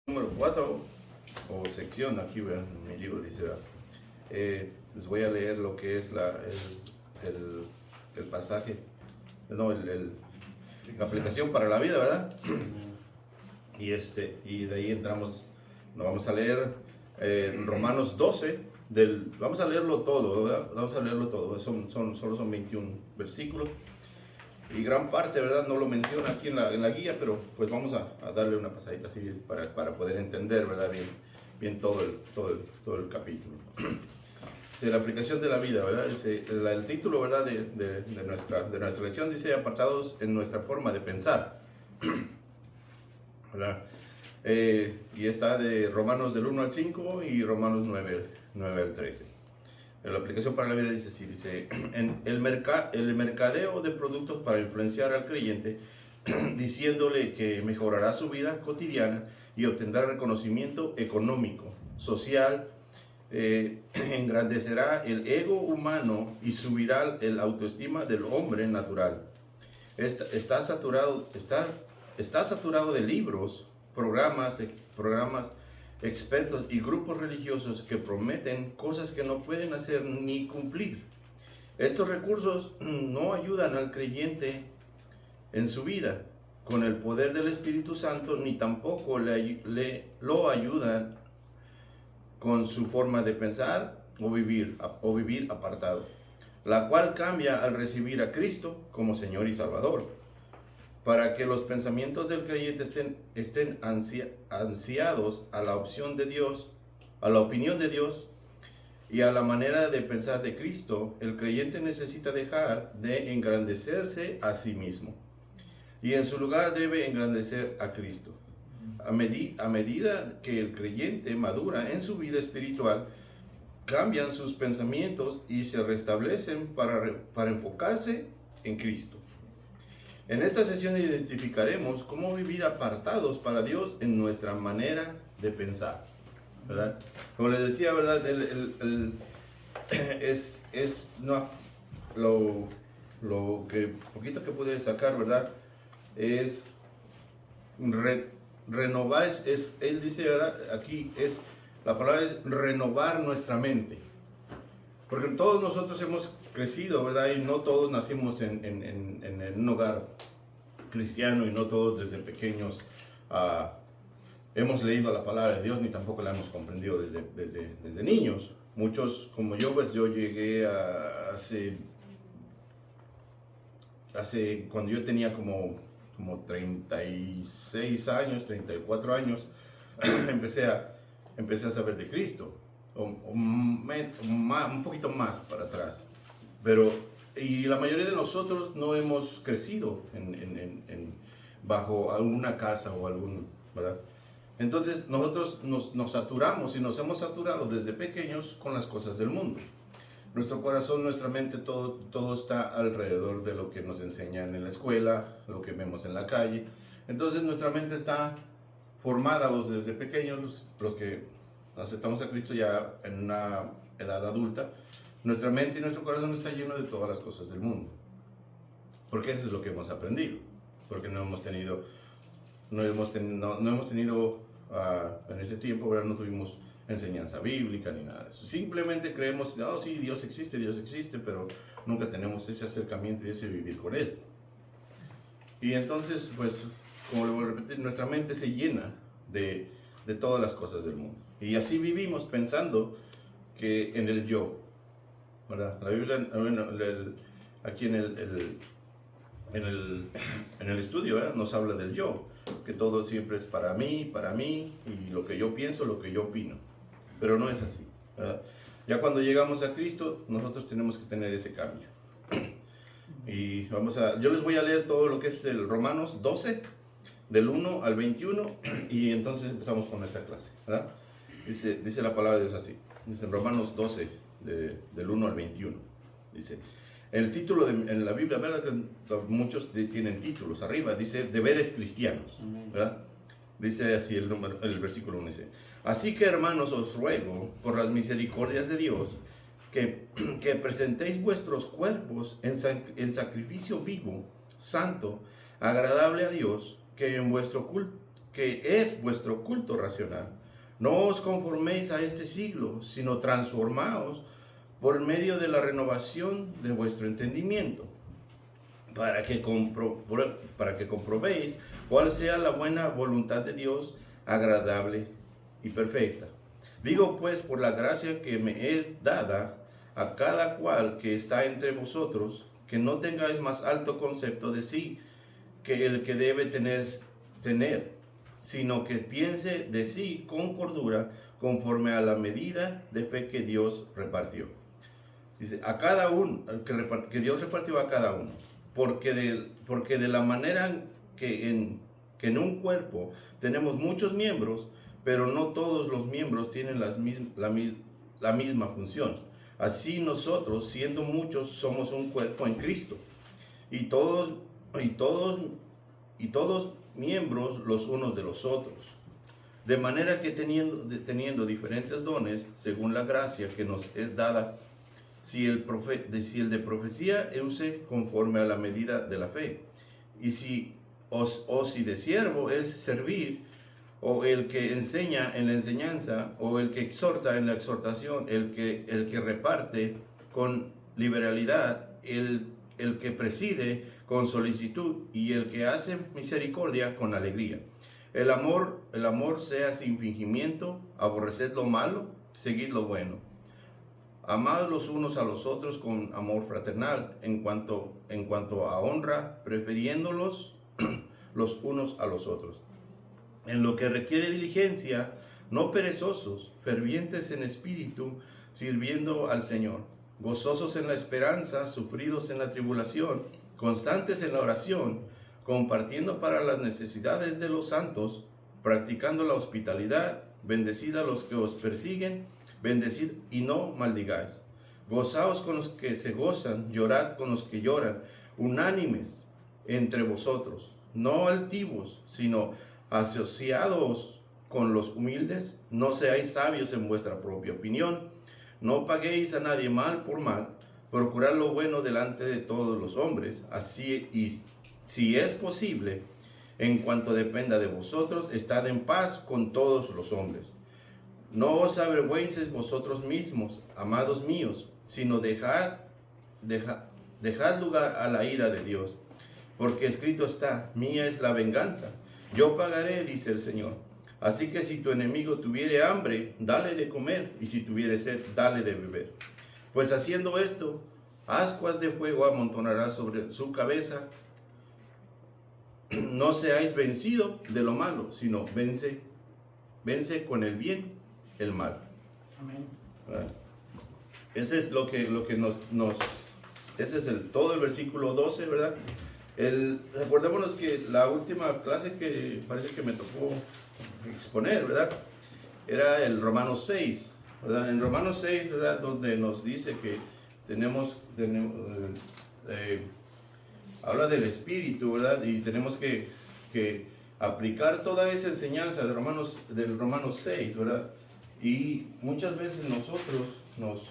Número 4 o sección, aquí vean, en mi libro dice, les voy a leer lo que es el pasaje, no, la aplicación para la vida, ¿verdad? Y de ahí entramos, nos vamos a leer Romanos 12, vamos a leerlo todo, ¿verdad? Vamos a leerlo todo, solo son 21 versículos. Y gran parte, ¿verdad? No lo menciona aquí en la guía, pero pues vamos a darle una pasadita así para poder entender, ¿verdad? Bien todo el capítulo. Dice, la aplicación de la vida, ¿verdad? Dice, el título, ¿verdad? De nuestra lección dice, apartados en nuestra forma de pensar, ¿verdad? Y está de Romanos del 1 al 5 y Romanos 9 al 13. La aplicación para la vida dice así, dice, el mercadeo de productos para influenciar al creyente, diciéndole que mejorará su vida cotidiana y obtendrá reconocimiento económico, social, engrandecerá el ego humano y subirá el autoestima del hombre natural. Está saturado de libros, programas, expertos y grupos religiosos que prometen cosas que no pueden hacer ni cumplir. Estos recursos no ayudan al creyente en su vida con el poder del Espíritu Santo, ni tampoco lo ayudan con su forma de pensar o vivir apartado, la cual cambia al recibir a Cristo como Señor y Salvador. Para que los pensamientos del creyente estén ansiados a la opción de Dios, a la opinión de Dios y a la manera de pensar de Cristo, el creyente necesita dejar de engrandecerse a sí mismo y en su lugar debe engrandecer a Cristo. A medida que el creyente madura en su vida espiritual, cambian sus pensamientos y se restablecen para enfocarse en Cristo. En esta sesión identificaremos cómo vivir apartados para Dios en nuestra manera de pensar, ¿verdad? Como les decía, ¿verdad? Lo que poquito que pude sacar, ¿verdad? Es renovar, él dice, ¿verdad? Aquí la palabra es renovar nuestra mente. Porque todos nosotros hemos crecido, ¿verdad? Y no todos nacimos en un hogar cristiano y no todos desde pequeños hemos leído la palabra de Dios ni tampoco la hemos comprendido desde niños. Muchos, como yo, pues yo llegué cuando yo tenía como 36 años, 34 años, empecé a saber de Cristo. Un poquito más para atrás, y la mayoría de nosotros no hemos crecido bajo alguna casa o ¿verdad? Entonces nosotros nos saturamos y nos hemos saturado desde pequeños con las cosas del mundo. Nuestro corazón, nuestra mente, todo está alrededor de lo que nos enseñan en la escuela, lo que vemos en la calle. Entonces nuestra mente está formada desde pequeños, los que aceptamos a Cristo ya en una edad adulta. Nuestra mente y nuestro corazón está lleno de todas las cosas del mundo, porque eso es lo que hemos aprendido, porque no hemos tenido en ese tiempo, ¿verdad? No tuvimos enseñanza bíblica ni nada de eso. Simplemente creemos, oh sí, Dios existe, pero nunca tenemos ese acercamiento y ese vivir con Él. Y entonces, pues, como lo voy a repetir, nuestra mente se llena de todas las cosas del mundo. Y así vivimos pensando que en el yo, ¿verdad? La Biblia, aquí en el estudio, ¿verdad? Nos habla del yo, que todo siempre es para mí, y lo que yo pienso, lo que yo opino. Pero no es así, ¿verdad? Ya cuando llegamos a Cristo, nosotros tenemos que tener ese cambio. Y yo les voy a leer todo lo que es el Romanos 12, del 1 al 21, y entonces empezamos con esta clase, ¿verdad? Dice la palabra de Dios así, dice en Romanos 12, del 1 al 21, dice, el título en la Biblia, ¿verdad? Que muchos tienen títulos arriba, dice deberes cristianos, ¿verdad? Dice así el versículo 1, dice, así que hermanos os ruego por las misericordias de Dios que presentéis vuestros cuerpos en sacrificio vivo, santo, agradable a Dios, que en vuestro que es vuestro culto racional. No os conforméis a este siglo, sino transformaos por medio de la renovación de vuestro entendimiento, para que comprobéis cuál sea la buena voluntad de Dios, agradable y perfecta. Digo pues, por la gracia que me es dada a cada cual que está entre vosotros, que no tengáis más alto concepto de sí que el que debe tener, sino que piense de sí con cordura, conforme a la medida de fe que Dios repartió. Dice, a cada uno, que Dios repartió a cada uno, porque de la manera que en un cuerpo tenemos muchos miembros, pero no todos los miembros tienen la misma función. Así nosotros, siendo muchos, somos un cuerpo en Cristo, y todos miembros los unos de los otros. De manera que teniendo diferentes dones, según la gracia que nos es dada, si el de profecía use conforme a la medida de la fe, y si de siervo es servir, o el que enseña en la enseñanza, o el que exhorta en la exhortación, el que reparte con liberalidad, el que preside con solicitud, y el que hace misericordia con alegría. El amor sea sin fingimiento, aborreced lo malo, seguid lo bueno. Amad los unos a los otros con amor fraternal, en cuanto a honra, prefiriéndolos los unos a los otros. En lo que requiere diligencia, no perezosos, fervientes en espíritu, sirviendo al Señor, gozosos en la esperanza, sufridos en la tribulación, constantes en la oración, compartiendo para las necesidades de los santos, practicando la hospitalidad, bendecid a los que os persiguen, bendecid y no maldigáis. Gozaos con los que se gozan, llorad con los que lloran, unánimes entre vosotros, no altivos, sino asociados con los humildes. No seáis sabios en vuestra propia opinión, no paguéis a nadie mal por mal, procurad lo bueno delante de todos los hombres, así, y si es posible, en cuanto dependa de vosotros, estad en paz con todos los hombres. No os avergüences vosotros mismos, amados míos, sino dejad lugar a la ira de Dios, porque escrito está, mía es la venganza, yo pagaré, dice el Señor. Así que si tu enemigo tuviere hambre, dale de comer, y si tuviere sed, dale de beber. Pues haciendo esto, ascuas de fuego amontonará sobre su cabeza. No seáis vencido de lo malo, sino vence con el bien el mal. Amén. Ese es lo que ese es todo el versículo 12, ¿verdad? Acordémonos que la última clase que parece que me tocó exponer, ¿verdad? Era el Romanos 6, ¿verdad? En Romanos 6, ¿verdad? Donde nos dice que habla del Espíritu, ¿verdad? Y tenemos que aplicar toda esa enseñanza del Romanos 6, ¿verdad? Y muchas veces nosotros nos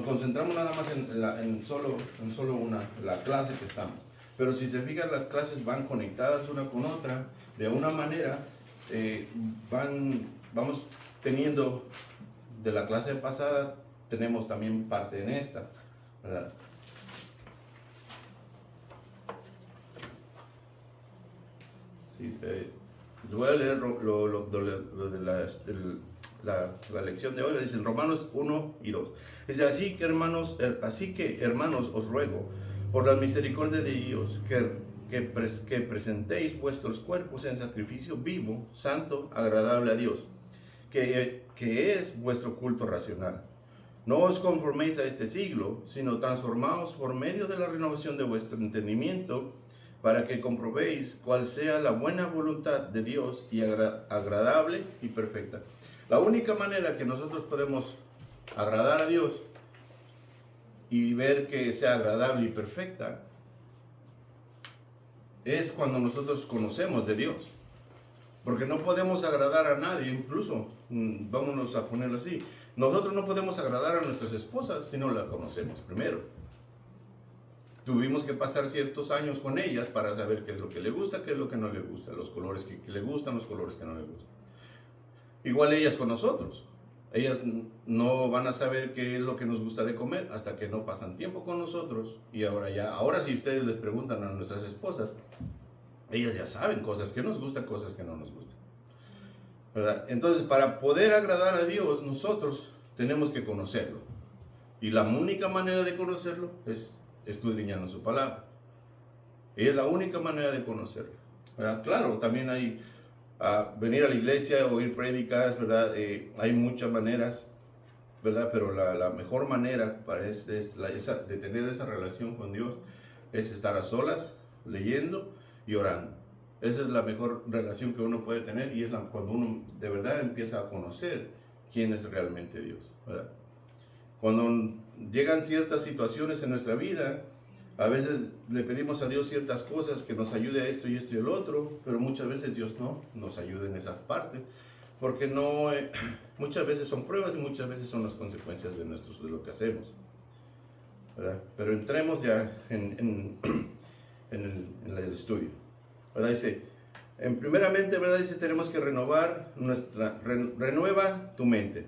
concentramos nada más en solo la clase que estamos. Pero si se fijan, las clases van conectadas una con otra de una manera. Vamos teniendo de la clase pasada, tenemos también parte en esta, ¿verdad? Sí, voy a leer lo de la lección de hoy. Dice en Romanos 1 y 2. Dice, así que hermanos, os ruego por la misericordia de Dios que presentéis vuestros cuerpos en sacrificio vivo, santo, agradable a Dios, que es vuestro culto racional. No os conforméis a este siglo, sino transformaos por medio de la renovación de vuestro entendimiento, para que comprobéis cuál sea la buena voluntad de Dios y agradable y perfecta. La única manera que nosotros podemos agradar a Dios y ver que sea agradable y perfecta es cuando nosotros conocemos de Dios. Porque no podemos agradar a nadie, incluso, vámonos a ponerlo así, nosotros no podemos agradar a nuestras esposas si no las conocemos primero. tuvimos que pasar ciertos años con ellas para saber qué es lo que le gusta, qué es lo que no le gusta, los colores que le gustan, los colores que no le gustan. Igual ellas con nosotros. Ellas no van a saber qué es lo que nos gusta de comer hasta que no pasan tiempo con nosotros. Y ahora si ustedes les preguntan a nuestras esposas, ellas ya saben cosas que nos gustan, cosas que no nos gustan, ¿verdad? Entonces, para poder agradar a Dios, nosotros tenemos que conocerlo. Y la única manera de conocerlo es escudriñando su palabra. Y es la única manera de conocerlo, ¿verdad? Claro, también hay venir a la iglesia, oír prédicas, ¿verdad? Hay muchas maneras, ¿verdad? Pero la mejor manera de tener esa relación con Dios es estar a solas, leyendo y orando. Esa es la mejor relación que uno puede tener y es cuando uno de verdad empieza a conocer quién es realmente Dios, ¿verdad? Cuando llegan ciertas situaciones en nuestra vida, a veces le pedimos a Dios ciertas cosas, que nos ayude a esto y esto y el otro, pero muchas veces Dios no nos ayuda en esas partes, porque muchas veces son pruebas y muchas veces son las consecuencias de lo que hacemos, ¿verdad? Pero entremos ya en el estudio, ¿verdad? Dice, primeramente, ¿verdad? Dice, tenemos que renovar renueva tu mente,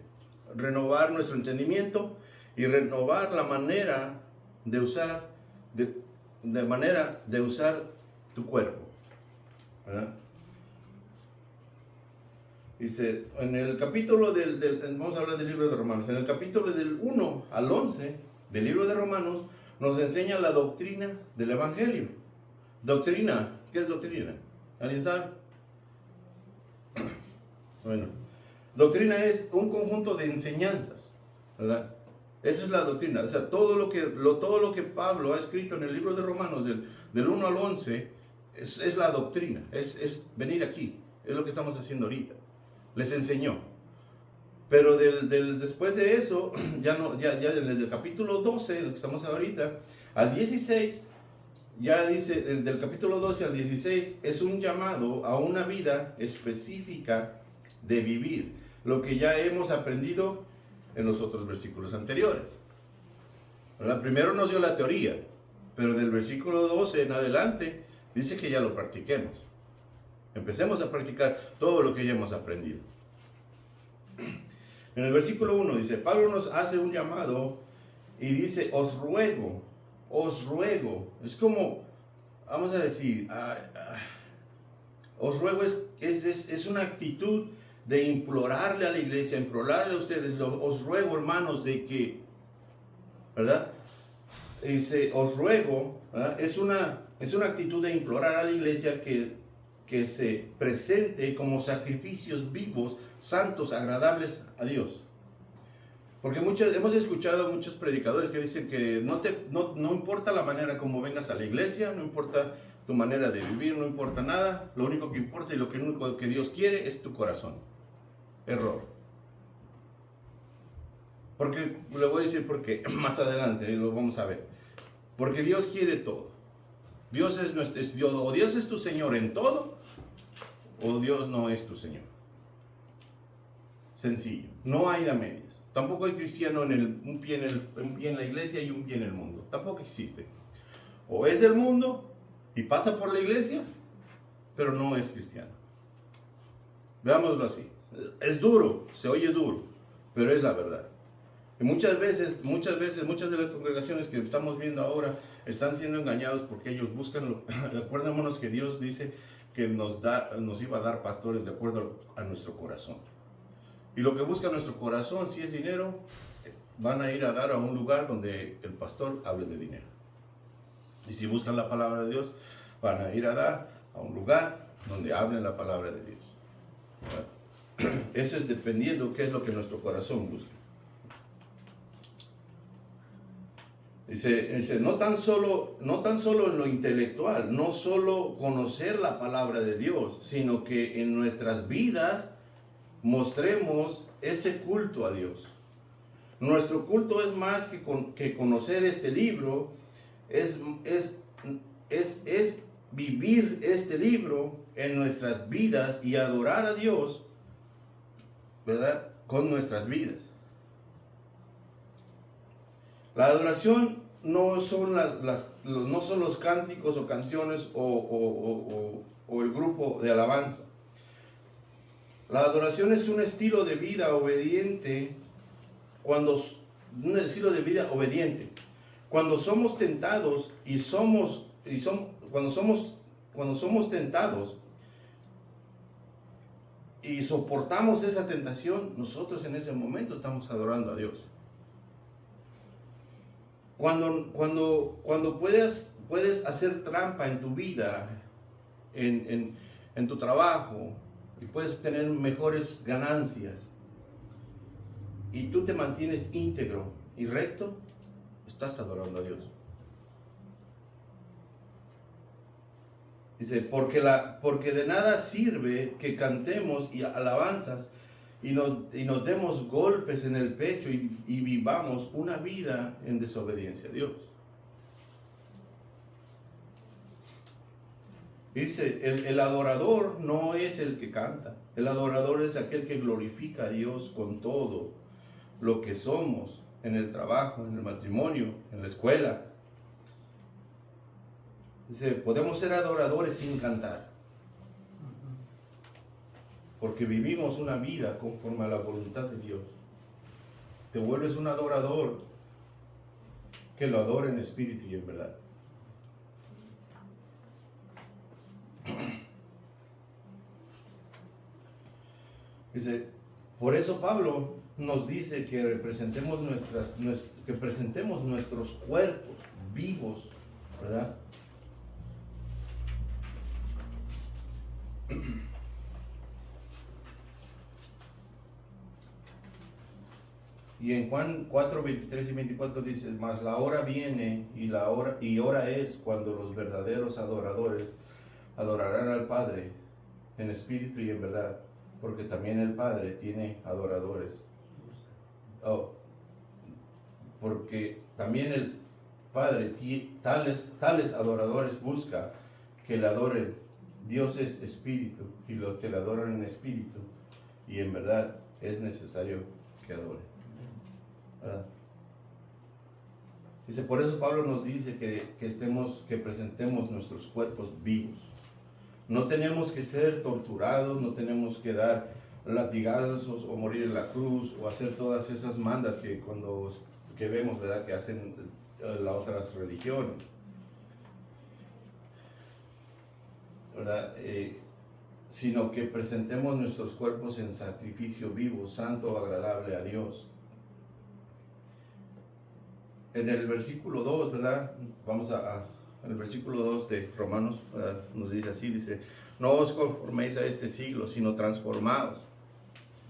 renovar nuestro entendimiento y renovar la manera de usar de usar tu cuerpo, ¿verdad? Dice, en el capítulo vamos a hablar del libro de Romanos, en el capítulo del 1 al 11 del libro de Romanos, nos enseña la doctrina del Evangelio. Doctrina, ¿qué es doctrina? ¿Alguien sabe? Bueno, doctrina es un conjunto de enseñanzas, ¿verdad? Esa es la doctrina. O sea, todo lo que Pablo ha escrito en el libro de Romanos, del 1 al 11, es la doctrina. Es venir aquí. Es lo que estamos haciendo ahorita. Les enseñó. Pero después de eso, ya desde el capítulo 12, el que estamos ahorita, al 16, ya dice, del capítulo 12 al 16, es un llamado a una vida específica de vivir. Lo que ya hemos aprendido en los otros versículos anteriores, ¿verdad? Primero nos dio la teoría, pero del versículo 12 en adelante dice que ya lo practiquemos. Empecemos a practicar todo lo que ya hemos aprendido. En el versículo 1 dice, Pablo nos hace un llamado y dice, os ruego. Es como, vamos a decir, os ruego es una actitud de implorarle a la iglesia, implorarle a ustedes, os ruego, hermanos, de que, ¿verdad? Dice, os ruego, ¿verdad? Es una actitud de implorar a la iglesia que se presente como sacrificios vivos, santos, agradables a Dios. Porque hemos escuchado a muchos predicadores que dicen que no importa la manera como vengas a la iglesia, no importa tu manera de vivir, no importa nada, lo único que importa y lo único que Dios quiere es tu corazón. Error. Porque, le voy a decir por qué, más adelante lo vamos a ver. Porque Dios quiere todo. Dios es Dios, o Dios es tu Señor en todo, o Dios no es tu Señor. Sencillo. No hay de medias. Tampoco hay cristiano un pie en la iglesia y un pie en el mundo. Tampoco existe. O es del mundo y pasa por la iglesia, pero no es cristiano. Veámoslo así. Es duro, se oye duro, pero es la verdad. Y muchas veces, muchas de las congregaciones que estamos viendo ahora están siendo engañados porque ellos buscan, acuérdémonos que Dios dice que nos iba a dar pastores de acuerdo a nuestro corazón. Y lo que busca nuestro corazón, si es dinero, van a ir a dar a un lugar donde el pastor hable de dinero. Y si buscan la palabra de Dios, van a ir a dar a un lugar donde hablen la palabra de Dios. Eso es dependiendo qué es lo que nuestro corazón busca. Dice, no tan solo en lo intelectual, no solo conocer la palabra de Dios, sino que en nuestras vidas mostremos ese culto a Dios. Nuestro culto es más que conocer este libro, es vivir este libro en nuestras vidas y adorar a Dios, ¿verdad? Con nuestras vidas. La adoración no son no son los cánticos o canciones o el grupo de alabanza. La adoración es un estilo de vida obediente un estilo de vida obediente. Cuando somos tentados cuando somos tentados y soportamos esa tentación, nosotros en ese momento estamos adorando a Dios. Cuando puedes hacer trampa en tu vida, en tu trabajo, y puedes tener mejores ganancias, y tú te mantienes íntegro y recto, estás adorando a Dios. Dice, porque de nada sirve que cantemos y alabanzas y nos demos golpes en el pecho y vivamos una vida en desobediencia a Dios. Dice, el adorador no es el que canta. El adorador es aquel que glorifica a Dios con todo lo que somos, en el trabajo, en el matrimonio, en la escuela. Dice, podemos ser adoradores sin cantar, porque vivimos una vida conforme a la voluntad de Dios. Te vuelves un adorador que lo adora en espíritu y en verdad. Dice, por eso Pablo nos dice que presentemos nuestros cuerpos vivos, ¿verdad? Y en Juan 4, 23 y 24 dice, mas la hora viene y hora es cuando los verdaderos adoradores adorarán al Padre en espíritu y en verdad, porque también el Padre tiene adoradores. Porque también el Padre tales adoradores busca que le adoren. Dios es espíritu, y los que le adoran en espíritu y en verdad es necesario que adoren. ¿Verdad? Dice, por eso Pablo nos dice que presentemos nuestros cuerpos vivos. No tenemos que ser torturados, no tenemos que dar latigazos o morir en la cruz o hacer todas esas mandas que vemos, ¿verdad?, que hacen las otras religiones, ¿verdad? Sino que presentemos nuestros cuerpos en sacrificio vivo, santo, agradable a Dios. En el versículo 2, ¿verdad? Vamos al versículo 2 de Romanos, ¿verdad? Nos dice así, dice, no os conforméis a este siglo, sino transformaos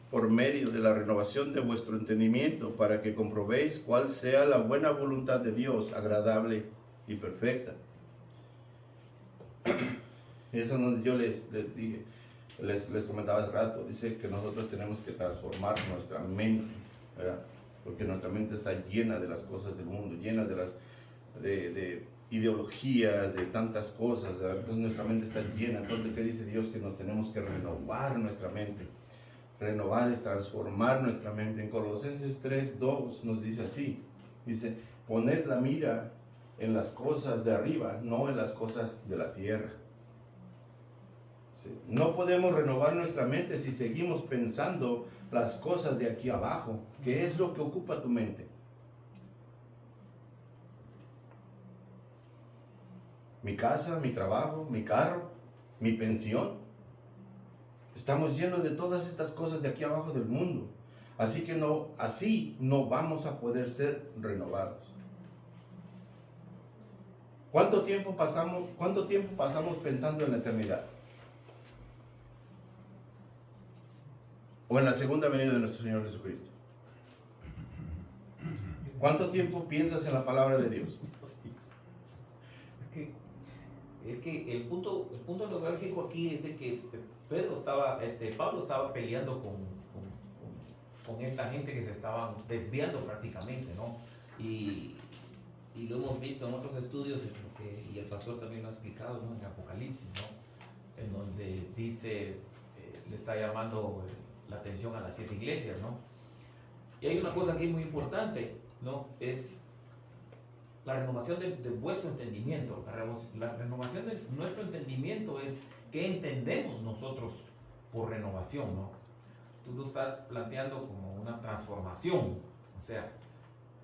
por medio de la renovación de vuestro entendimiento, para que comprobéis cuál sea la buena voluntad de Dios, agradable y perfecta. Eso yo les dije, les comentaba hace rato, dice que nosotros tenemos que transformar nuestra mente, ¿verdad? Porque nuestra mente está llena de las cosas del mundo, llena de ideologías, de tantas cosas, ¿verdad? Entonces nuestra mente está llena. Entonces, ¿qué dice Dios? Que nos tenemos que renovar nuestra mente. Renovar es transformar nuestra mente. En Colosenses 3:2 nos dice así, dice, poned la mira en las cosas de arriba, no en las cosas de la tierra. ¿Sí? No podemos renovar nuestra mente si seguimos pensando las cosas de aquí abajo. ¿Qué es lo que ocupa tu mente? Mi casa, mi trabajo, mi carro, mi pensión. Estamos llenos de todas estas cosas de aquí abajo del mundo. Así no vamos a poder ser renovados. ¿Cuánto tiempo pasamos pensando en la eternidad? O en la segunda venida de nuestro Señor Jesucristo. ¿Cuánto tiempo piensas en la palabra de Dios? Es que el punto neurálgico aquí es de que Pablo estaba peleando con esta gente que se estaban desviando prácticamente, ¿no? Y lo hemos visto en otros estudios, y el pastor también lo ha explicado, ¿no?, en Apocalipsis, ¿no?, en donde dice, le está llamando la atención a las 7 iglesias, ¿no? Y hay una cosa aquí muy importante, ¿no? Es la renovación de vuestro entendimiento. La renovación de nuestro entendimiento es qué entendemos nosotros por renovación, ¿no? Tú lo estás planteando como una transformación. O sea,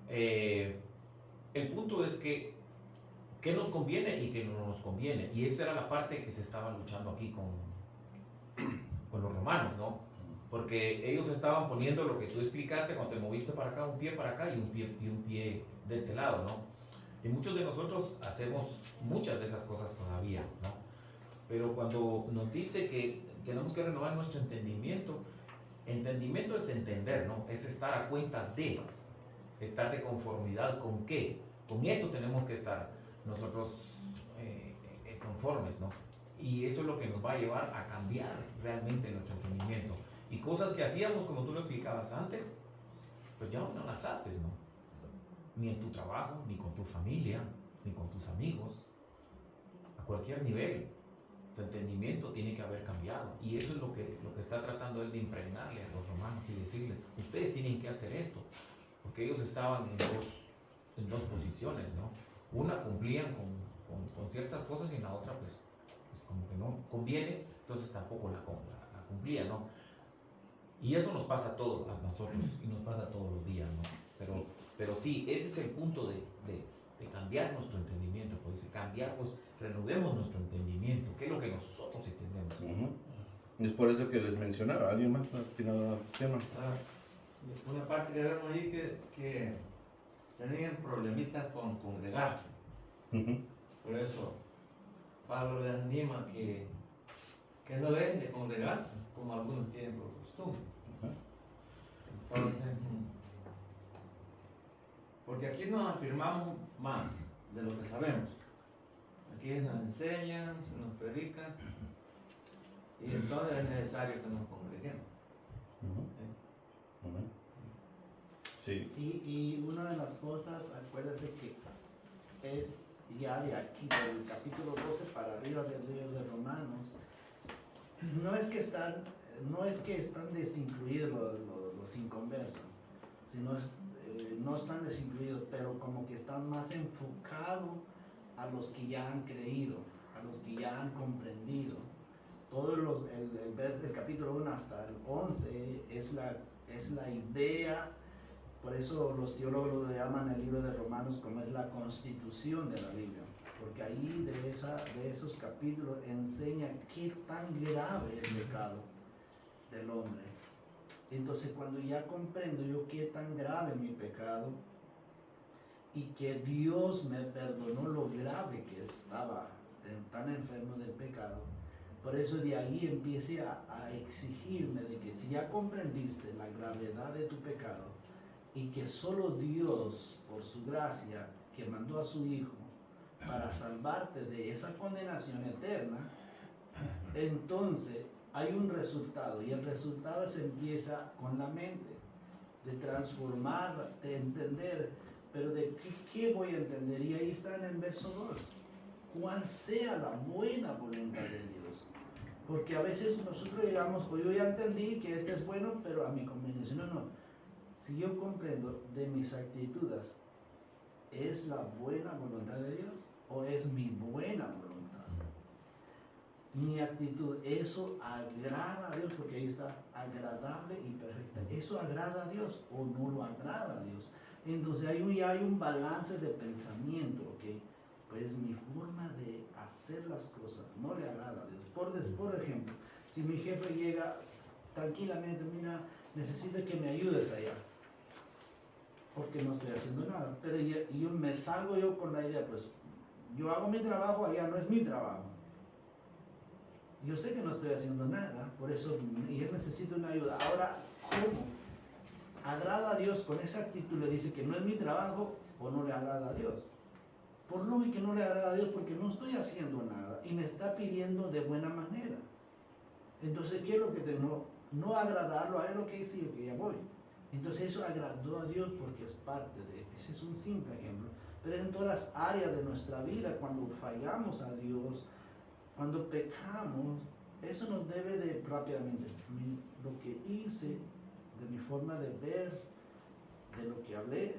el punto es que qué nos conviene y qué no nos conviene. Y esa era la parte que se estaba luchando aquí con los romanos, ¿no? Porque ellos estaban poniendo lo que tú explicaste cuando te moviste para acá, un pie para acá y un pie de este lado, ¿no? Y muchos de nosotros hacemos muchas de esas cosas todavía, ¿no? Pero cuando nos dice que tenemos que renovar nuestro entendimiento, entendimiento es entender, ¿no? Es estar a cuentas de, estar de conformidad con qué. Con eso tenemos que estar nosotros conformes, ¿no? Y eso es lo que nos va a llevar a cambiar realmente nuestro entendimiento. Y cosas que hacíamos, como tú lo explicabas antes, pues ya no las haces, ¿no? Ni en tu trabajo, ni con tu familia, ni con tus amigos. A cualquier nivel, tu entendimiento tiene que haber cambiado. Y eso es lo que está tratando él de impregnarle a los romanos y decirles, ustedes tienen que hacer esto. Porque ellos estaban en dos posiciones, ¿no? Una cumplían con ciertas cosas y en la otra, pues como que no conviene, entonces tampoco la cumplían, ¿no? Y eso nos pasa a todos, a nosotros, y nos pasa todos los días, ¿no? Pero sí, ese es el punto de cambiar nuestro entendimiento, pues dice, cambiar, pues renovemos nuestro entendimiento, ¿qué es lo que nosotros entendemos? Es por eso que les mencionaba, ¿alguien más ha tirado el tema? Una parte que vemos ahí que tenían problemitas con congregarse. Por eso Pablo les anima que no dejen de congregarse, como algunos tienen por costumbre. Entonces, porque aquí nos afirmamos más de lo que sabemos. Aquí nos enseñan, se nos predican, y entonces es necesario que nos congreguemos. Sí. Y una de las cosas, acuérdese que es ya de aquí, del capítulo 12 para arriba del libro de Romanos, no es que están desincluidos los inconversos, sino no están desincluidos, pero como que están más enfocados a los que ya han creído, a los que ya han comprendido. Todo el capítulo 1 hasta el 11 es la idea. Por eso los teólogos lo llaman el libro de Romanos como es la constitución de la Biblia, porque ahí de esos capítulos enseña qué tan grave es el pecado del hombre. Entonces cuando ya comprendo yo qué tan grave es mi pecado y que Dios me perdonó lo grave que estaba tan enfermo del pecado, por eso de ahí empiece a exigirme de que si ya comprendiste la gravedad de tu pecado, y que solo Dios, por su gracia, que mandó a su Hijo para salvarte de esa condenación eterna, entonces hay un resultado, y el resultado se empieza con la mente, de transformar, de entender, pero de qué voy a entender, y ahí está en el verso 2, cuál sea la buena voluntad de Dios. Porque a veces nosotros digamos, pues yo ya entendí que este es bueno, pero a mi conveniencia, no. Si yo comprendo de mis actitudes, ¿es la buena voluntad de Dios o es mi buena voluntad? Mi actitud, ¿eso agrada a Dios? Porque ahí está agradable y perfecta. ¿Eso agrada a Dios o no lo agrada a Dios? Entonces hay un balance de pensamiento, ¿ok? Pues mi forma de hacer las cosas no le agrada a Dios. Por ejemplo, si mi jefe llega tranquilamente, mira, necesito que me ayudes allá, porque no estoy haciendo nada, pero yo me salgo yo con la idea, pues yo hago mi trabajo, allá no es mi trabajo, yo sé que no estoy haciendo nada, por eso yo necesito una ayuda. Ahora, ¿cómo agrada a Dios? Con esa actitud le dice que no es mi trabajo o no le agrada a Dios. Por lógica no le agrada a Dios porque no estoy haciendo nada y me está pidiendo de buena manera. Entonces, ¿qué es lo que tengo? No agradarlo a él, lo que dice yo, que ya voy. Entonces eso agradó a Dios porque es parte de él. Ese es un simple ejemplo. Pero en todas las áreas de nuestra vida, cuando fallamos a Dios, cuando pecamos, eso nos debe de rápidamente, lo que hice, de mi forma de ver, de lo que hablé,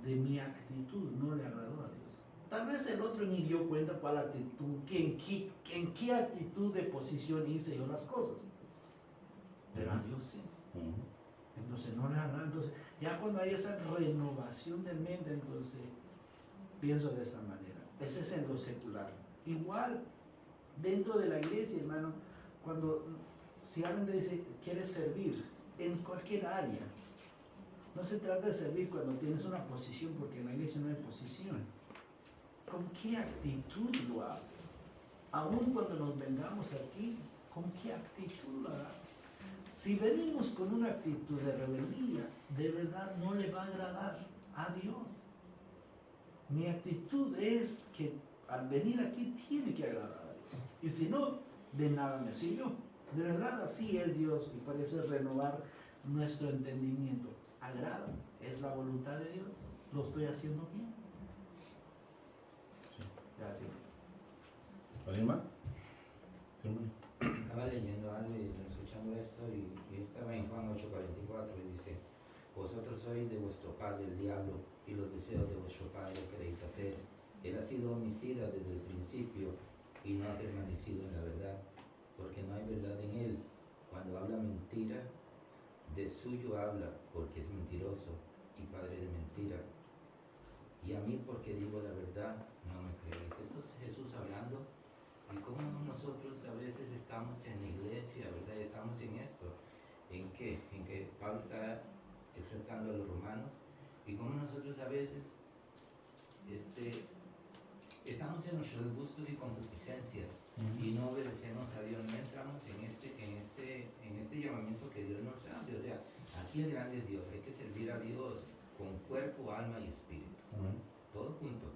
de mi actitud no le agradó a Dios. Tal vez el otro ni dio cuenta cuál actitud, en qué actitud de posición hice yo las cosas. Pero a Dios sí. Entonces no le agradó. Entonces ya cuando hay esa renovación de mente, entonces pienso de esa manera. Ese es en lo secular. Igual dentro de la iglesia, hermano, cuando si alguien te dice quieres servir en cualquier área, no se trata de servir cuando tienes una posición, porque en la iglesia no hay posición. ¿Con qué actitud lo haces? Aún cuando nos vengamos aquí, ¿con qué actitud lo harás? Si venimos con una actitud de rebeldía, de verdad no le va a agradar a Dios. Mi actitud es que al venir aquí tiene que agradar a Dios. Y si no, de nada me sirvió. De verdad así es Dios, y por eso es renovar nuestro entendimiento. Agrada, es la voluntad de Dios, lo estoy haciendo bien. Sí. Gracias. ¿Alguien más? Sí, Estaba leyendo algo y escuchando esto y estaba en Juan 8:44 y dice: vosotros sois de vuestro padre el diablo y los deseos de vuestro padre queréis hacer. Él ha sido homicida desde el principio y no ha permanecido en la verdad, porque no hay verdad en él. Cuando habla mentira, de suyo habla, porque es mentiroso y padre de mentira. Y a mí, porque digo la verdad, no me creéis. Esto es Jesús hablando. Y cómo nosotros a veces estamos en la iglesia, ¿verdad? Estamos en esto. ¿En qué? En que Pablo está exhortando a los romanos. Y cómo nosotros a veces estamos en nuestros gustos y concupiscencias y no obedecemos a Dios, no entramos en este llamamiento que Dios nos hace. O sea, aquí el grande Dios, hay que servir a Dios con cuerpo, alma y espíritu, todo junto,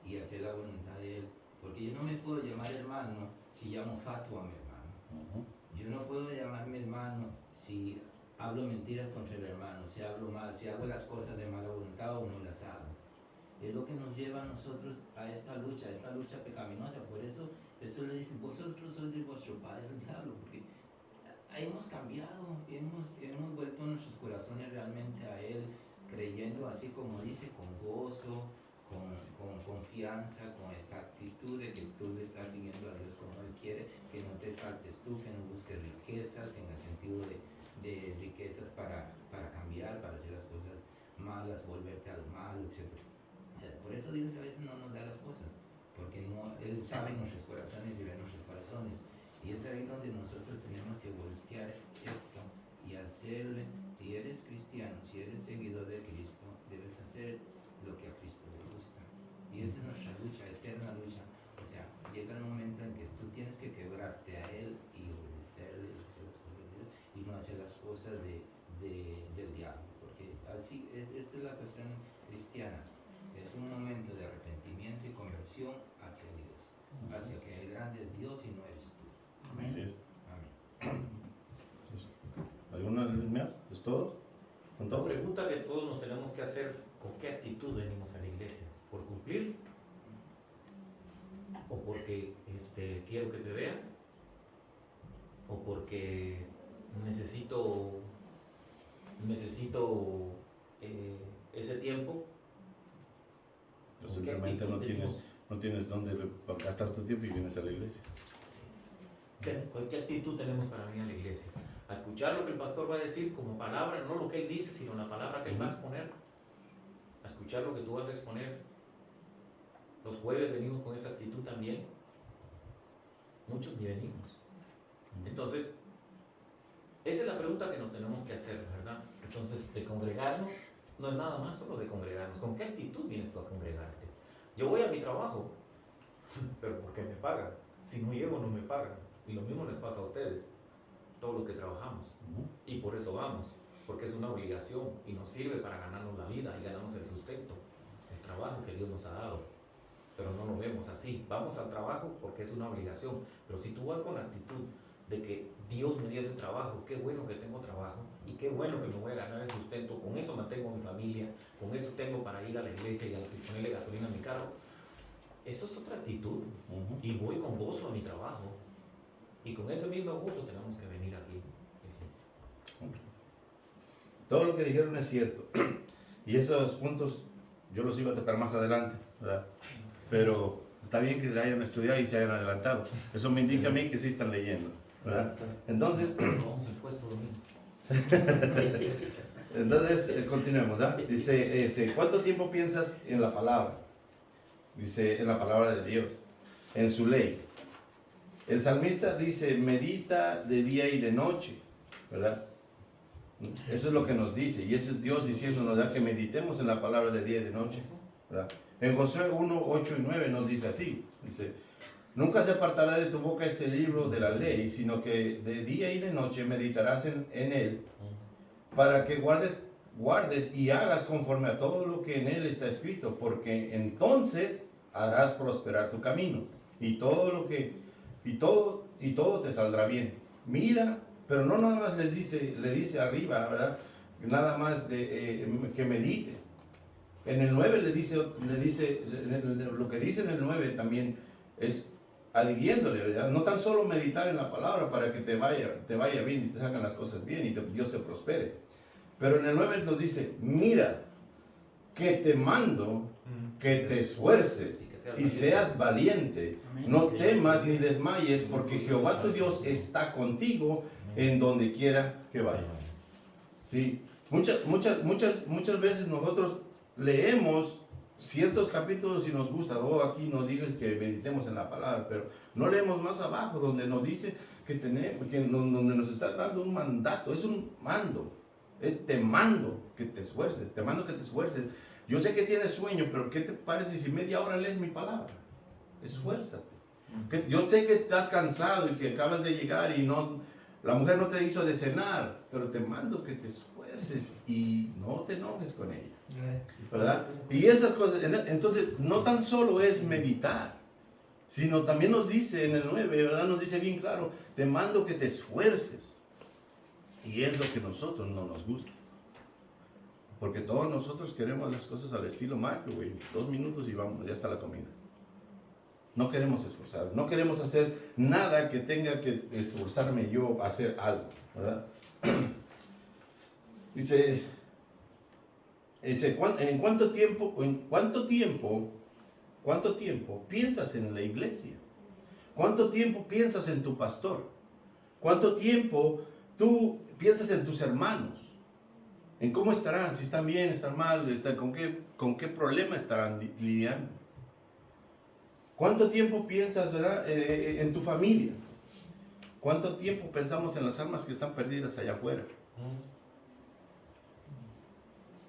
y hacer la voluntad de Él. Porque yo no me puedo llamar hermano si llamo fatuo a mi hermano. Yo no puedo llamarme hermano si hablo mentiras contra el hermano, si hablo mal, si hago las cosas de mala voluntad o no las hago. Es lo que nos lleva a nosotros a esta lucha pecaminosa. Por eso le dice: vosotros sois de vuestro padre el diablo, porque hemos cambiado, hemos vuelto nuestros corazones realmente a Él, creyendo así como dice, con gozo, con confianza, con esa actitud de que tú le estás siguiendo a Dios como Él quiere, que no te exaltes tú, que no busques riquezas en el sentido de riquezas para cambiar, para hacer las cosas malas, volverte al mal, etc. Por eso Dios a veces no nos da las cosas, porque Él sabe nuestros corazones y ve nuestros corazones. Y es ahí donde nosotros tenemos que voltear esto y hacerle, si eres cristiano, si eres seguidor de Cristo, debes hacer lo que a Cristo le gusta. Y esa es nuestra lucha, eterna lucha. O sea, llega el momento en que tú tienes que quebrarte a Él y obedecerle, hacer las cosas de Dios y no hacer las cosas del diablo. Porque así esta es la cuestión cristiana. Es un momento de arrepentimiento y conversión hacia Dios, hacia que el grande es Dios y no eres tú. Amén. Así es. Amén. ¿Alguna más? ¿Es todo? ¿Con La todo? pregunta que todos nos tenemos que hacer: ¿con qué actitud venimos a la iglesia? ¿Por cumplir? ¿O porque quiero que te vean? ¿O porque necesito ese tiempo? O simplemente no tienes dónde gastar tu tiempo y vienes a la iglesia. ¿Qué actitud tenemos para venir a la iglesia? A escuchar lo que el pastor va a decir como palabra, no lo que él dice, sino la palabra que él va a exponer. A escuchar lo que tú vas a exponer. Los jueves venimos con esa actitud también. Muchos ni venimos. Entonces, esa es la pregunta que nos tenemos que hacer, ¿verdad? Entonces, de congregarnos no es nada más solo de congregarnos. ¿Con qué actitud vienes tú a congregarte? Yo voy a mi trabajo, pero porque me pagan. Si no llego, no me pagan. Y lo mismo les pasa a ustedes, todos los que trabajamos. Y por eso vamos, porque es una obligación y nos sirve para ganarnos la vida y ganarnos el sustento, el trabajo que Dios nos ha dado. Pero no lo vemos así. Vamos al trabajo porque es una obligación. Pero si tú vas con la actitud de que Dios me dio ese trabajo, qué bueno que tengo trabajo y qué bueno que me voy a ganar el sustento, con eso mantengo a mi familia, con eso tengo para ir a la iglesia y ponerle gasolina a mi carro. Eso es otra actitud. Y voy con gozo a mi trabajo. Y con ese mismo gozo tenemos que venir aquí. Todo lo que dijeron es cierto. Y esos puntos yo los iba a tocar más adelante, ¿verdad? Pero está bien que hayan estudiado y se hayan adelantado. Eso me indica a mí que sí están leyendo, ¿verdad? Entonces, Vamos al puesto domingo. entonces continuemos, ¿verdad? Dice, ¿cuánto tiempo piensas en la palabra? Dice, en la palabra de Dios, en su ley. El salmista dice, medita de día y de noche, ¿verdad? Eso es lo que nos dice, y ese es Dios diciéndonos, ¿verdad? Que meditemos en la palabra de día y de noche, ¿verdad? En Josué 1, 8 y 9 nos dice así, dice, nunca se apartará de tu boca este libro de la ley, sino que de día y de noche meditarás en él, para que guardes y hagas conforme a todo lo que en él está escrito, porque entonces harás prosperar tu camino, y todo te saldrá bien. Mira, pero no nada más le dice arriba, ¿verdad? Nada más que medite. En el 9 le dice lo que dice en el 9 también es adhiriéndole, ¿verdad? No tan solo meditar en la palabra para que te vaya bien y te salgan las cosas bien y Dios te prospere. Pero en el 9 nos dice, mira, que te mando que te esfuerces y seas valiente. No temas ni desmayes, porque Jehová tu Dios está contigo en donde quiera que vayas. ¿Sí? Muchas veces nosotros leemos ciertos capítulos y nos gusta, aquí nos dices que meditemos en la palabra, pero no leemos más abajo donde nos dice donde nos está dando un mandato, es un mando. Te mando que te esfuerces, te mando que te esfuerces. Yo sé que tienes sueño, pero ¿qué te parece si media hora lees mi palabra? Esfuérzate. Yo sé que estás cansado y que acabas de llegar y la mujer no te hizo de cenar, pero te mando que te esfuerces y no te enojes con ella, ¿verdad? Y esas cosas, entonces no tan solo es meditar, sino también nos dice en el 9, ¿verdad? Nos dice bien claro, te mando que te esfuerces. Y es lo que a nosotros no nos gusta. Porque todos nosotros queremos las cosas al estilo microwave. 2 minutos y vamos, ya está la comida. No queremos esforzar, no queremos hacer nada que tenga que esforzarme yo a hacer algo, ¿verdad? Dice, ¿en cuánto tiempo piensas en la iglesia? ¿Cuánto tiempo piensas en tu pastor? ¿Cuánto tiempo tú piensas en tus hermanos? ¿En cómo estarán? Si están bien, están mal, con qué problema estarán lidiando. ¿Cuánto tiempo piensas, verdad, en tu familia? ¿Cuánto tiempo pensamos en las almas que están perdidas allá afuera?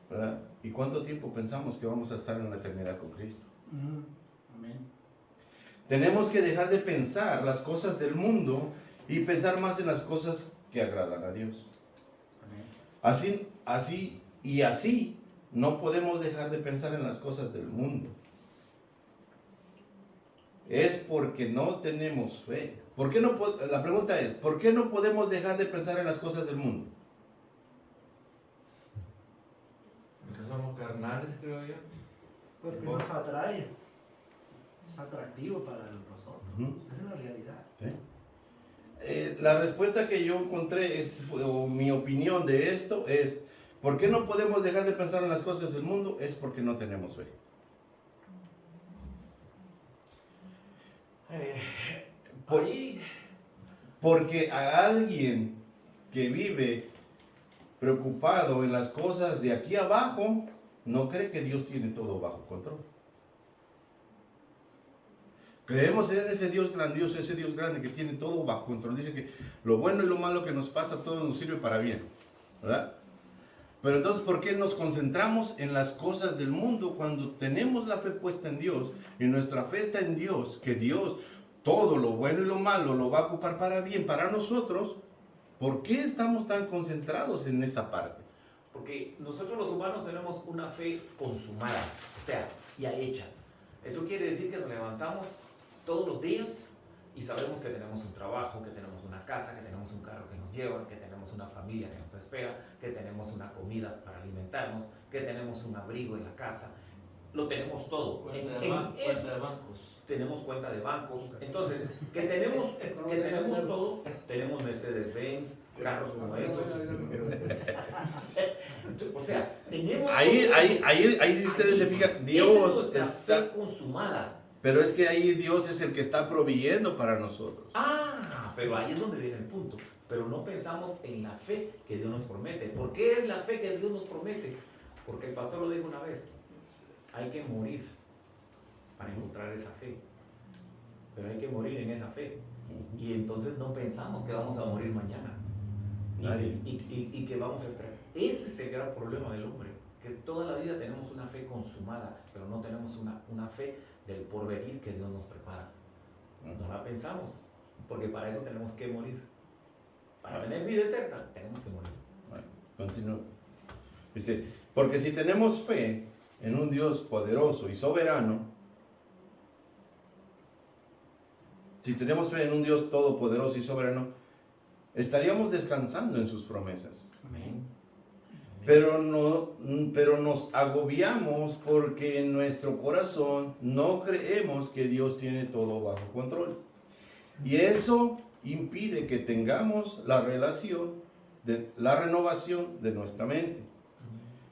¿Verdad? ¿Y cuánto tiempo pensamos que vamos a estar en la eternidad con Cristo? Amén. Tenemos que dejar de pensar las cosas del mundo y pensar más en las cosas que agradan a Dios. Amén. Así no podemos dejar de pensar en las cosas del mundo. Es porque no tenemos fe. La pregunta es, ¿por qué no podemos dejar de pensar en las cosas del mundo? Porque somos carnales, creo yo. Porque nos atrae. Es atractivo para nosotros. Esa es la realidad. ¿Sí? La respuesta que yo encontré o mi opinión de esto es, ¿por qué no podemos dejar de pensar en las cosas del mundo? Es porque no tenemos fe. Porque a alguien que vive preocupado en las cosas de aquí abajo, no cree que Dios tiene todo bajo control. Creemos en ese Dios grandioso, ese Dios grande que tiene todo bajo control. Dice que lo bueno y lo malo que nos pasa, todo nos sirve para bien, ¿verdad? Pero entonces, ¿por qué nos concentramos en las cosas del mundo cuando tenemos la fe puesta en Dios y nuestra fe está en Dios, que Dios todo lo bueno y lo malo lo va a ocupar para bien para nosotros? ¿Por qué estamos tan concentrados en esa parte? Porque nosotros los humanos tenemos una fe consumada, o sea, ya hecha. Eso quiere decir que nos levantamos todos los días y sabemos que tenemos un trabajo, que tenemos una casa, que tenemos un carro que nos lleva, que tenemos una familia que nos espera, que tenemos una comida para alimentarnos, que tenemos un abrigo en la casa. Lo tenemos todo. Cuenta de bancos. tenemos cuenta de bancos. Entonces, que tenemos todo, tenemos Mercedes-Benz, carros como esos. O sea, tenemos Ahí ustedes se fijan, Dios esa es nuestra está, fe consumada. pero es que ahí Dios es el que está proveyendo para nosotros. Pero ahí es donde viene el punto. Pero no pensamos en la fe que Dios nos promete. ¿Por qué es la fe que Dios nos promete? Porque el pastor lo dijo una vez. Hay que morir para encontrar esa fe. Pero hay que morir en esa fe. Y entonces no pensamos que vamos a morir mañana. Y que vamos a esperar. Ese es el gran problema del hombre. Que toda la vida tenemos una fe consumada, pero no tenemos una fe del porvenir que Dios nos prepara. No la pensamos. Porque para eso tenemos que morir. Para tener vida eterna, tenemos que morir. Bueno, continúo. Dice, porque si tenemos fe en un Dios poderoso y soberano, si tenemos fe en un Dios todopoderoso y soberano, estaríamos descansando en sus promesas. Amén. Pero nos agobiamos porque en nuestro corazón no creemos que Dios tiene todo bajo control. Y eso impide que tengamos la renovación de nuestra mente.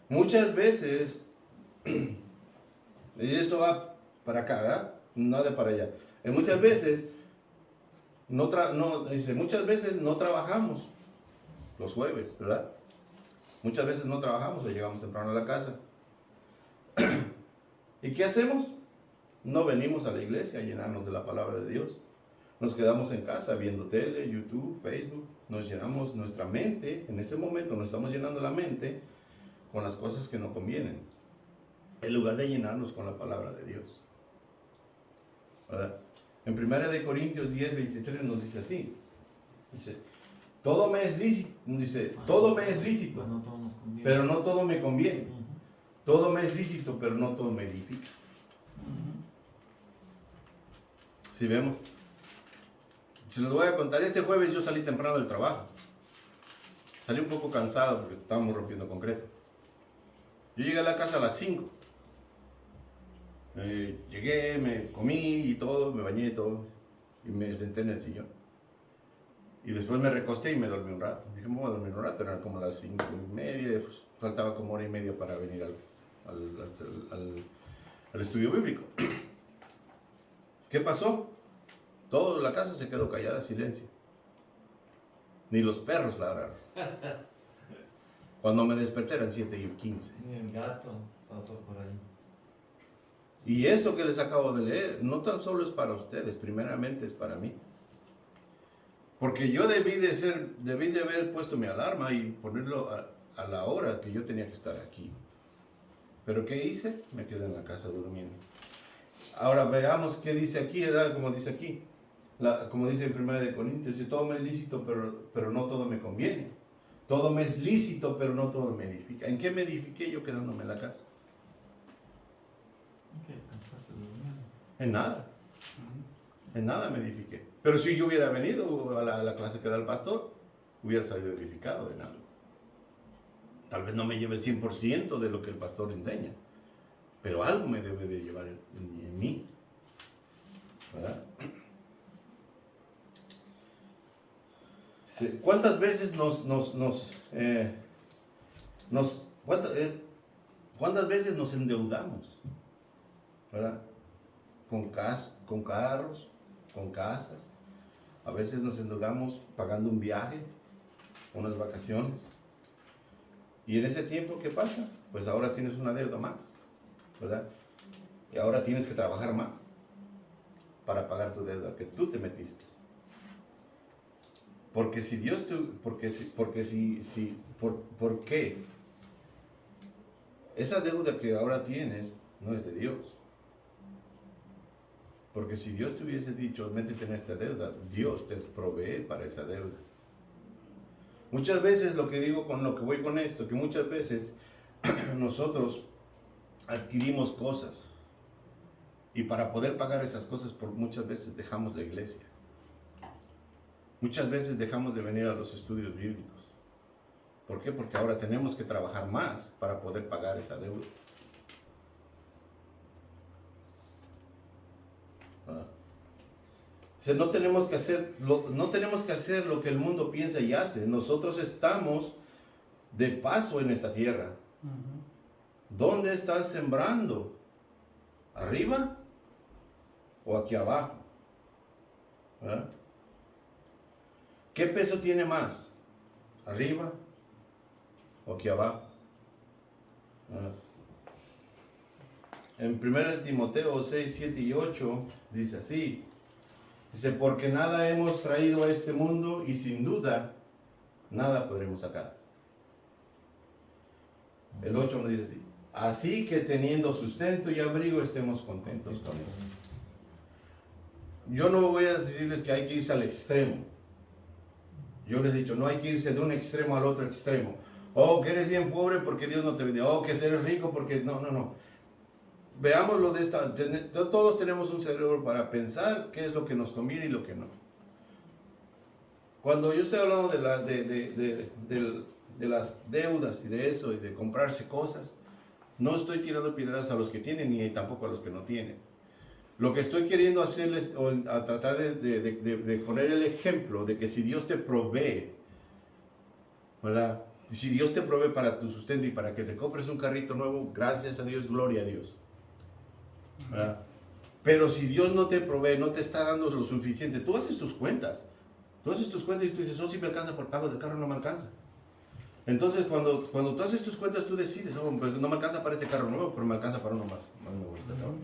Muchas veces, y esto va para acá, ¿verdad? No de para allá. Muchas veces muchas veces no trabajamos los jueves, ¿verdad? Muchas veces no trabajamos o llegamos temprano a la casa. ¿Y qué hacemos? No venimos a la iglesia a llenarnos de la palabra de Dios. Nos quedamos en casa viendo tele, YouTube, Facebook. Nos llenamos nuestra mente. En ese momento nos estamos llenando la mente con las cosas que no convienen, en lugar de llenarnos con la palabra de Dios, ¿verdad? En 1 Corintios 10:23 nos dice así. Dice, todo me es lícito, pero no todo me conviene. Todo me es lícito, pero no todo me edifica. Si vemos, se los voy a contar, este jueves yo salí temprano del trabajo. Salí un poco cansado porque estábamos rompiendo concreto. Yo llegué a la casa a las 5. Llegué, me comí y todo, me bañé y todo, y me senté en el sillón. Y después me recosté y me dormí un rato. Dije, me voy a dormir un rato, eran como las 5:30, pues, faltaba como 1:30 para venir al estudio bíblico. ¿Qué pasó? Toda la casa se quedó callada, silencio. Ni los perros ladraron. Cuando me desperté eran 7:15. Ni el gato pasó por ahí. Y esto que les acabo de leer, no tan solo es para ustedes, primeramente es para mí. Porque yo debí de haber puesto mi alarma y ponerlo a la hora que yo tenía que estar aquí. Pero ¿qué hice? Me quedé en la casa durmiendo. Ahora veamos qué dice aquí, ¿verdad? Como dice aquí. Como dice en 1 Corintios, dice, todo me es lícito, pero no todo me conviene. Todo me es lícito, pero no todo me edifica. ¿En qué me edifiqué yo quedándome en la casa? En nada. En nada me edifiqué. Pero si yo hubiera venido a la clase que da el pastor, hubiera salido edificado en algo. Tal vez no me lleve el 100% de lo que el pastor enseña, pero algo me debe de llevar en mí, ¿verdad? ¿Cuántas veces cuántas veces nos endeudamos, ¿verdad? Con carros, con casas. A veces nos endeudamos pagando un viaje, unas vacaciones. Y en ese tiempo, ¿qué pasa? Pues ahora tienes una deuda más, ¿verdad? Y ahora tienes que trabajar más para pagar tu deuda que tú te metiste. Porque si Dios ¿por qué? Esa deuda que ahora tienes no es de Dios. Porque si Dios te hubiese dicho, métete en esta deuda, Dios te provee para esa deuda. Muchas veces lo que digo con lo que voy con esto, que muchas veces nosotros adquirimos cosas y para poder pagar esas cosas muchas veces dejamos la iglesia. Muchas veces dejamos de venir a los estudios bíblicos. ¿Por qué? Porque ahora tenemos que trabajar más para poder pagar esa deuda. sea, no tenemos que hacer lo que el mundo piensa y hace. Nosotros estamos de paso en esta tierra. ¿Dónde están sembrando? ¿Arriba o aquí abajo? ¿Verdad? ¿Qué peso tiene más? ¿Arriba o aquí abajo? ¿Verdad? En 1 Timoteo 6, 7 y 8 dice así. Dice, porque nada hemos traído a este mundo y sin duda nada podremos sacar. El 8 nos dice así. Así que teniendo sustento y abrigo estemos contentos con eso. Yo no voy a decirles que hay que irse al extremo. Yo les he dicho, no hay que irse de un extremo al otro extremo. Oh, que eres bien pobre porque Dios no te bendiga. Oh, que eres rico porque... No. Veámoslo de esta... Todos tenemos un cerebro para pensar qué es lo que nos conviene y lo que no. Cuando yo estoy hablando de las deudas y de eso y de comprarse cosas, no estoy tirando piedras a los que tienen ni tampoco a los que no tienen. Lo que estoy queriendo hacerles, o a tratar de poner el ejemplo de que si Dios te provee, ¿verdad? Si Dios te provee para tu sustento y para que te compres un carrito nuevo, gracias a Dios, gloria a Dios, ¿verdad? Pero si Dios no te provee, no te está dando lo suficiente, tú haces tus cuentas. Tú haces tus cuentas y tú dices, oh, si me alcanza por pago del carro, no me alcanza. Entonces, cuando tú haces tus cuentas, tú decides, oh, pues no me alcanza para este carro nuevo, pero me alcanza para uno más me gusta, ¿no?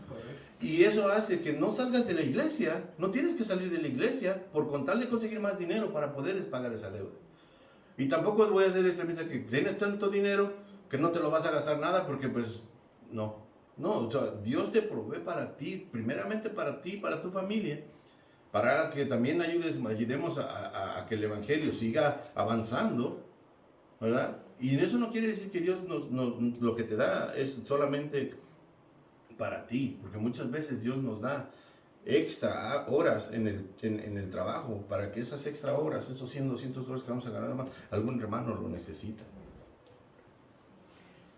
Y eso hace que no salgas de la iglesia, no tienes que salir de la iglesia por con tal de conseguir más dinero para poder pagar esa deuda. Y tampoco voy a ser extremista que tienes tanto dinero que no te lo vas a gastar nada porque pues no, o sea, Dios te provee para ti, primeramente para ti, para tu familia, para que también ayudemos a que el evangelio siga avanzando, ¿verdad? Y eso no quiere decir que Dios lo que te da es solamente para ti, porque muchas veces Dios nos da extra horas en el trabajo, para que esas extra horas, esos $100, $200 que vamos a ganar, algún hermano lo necesita.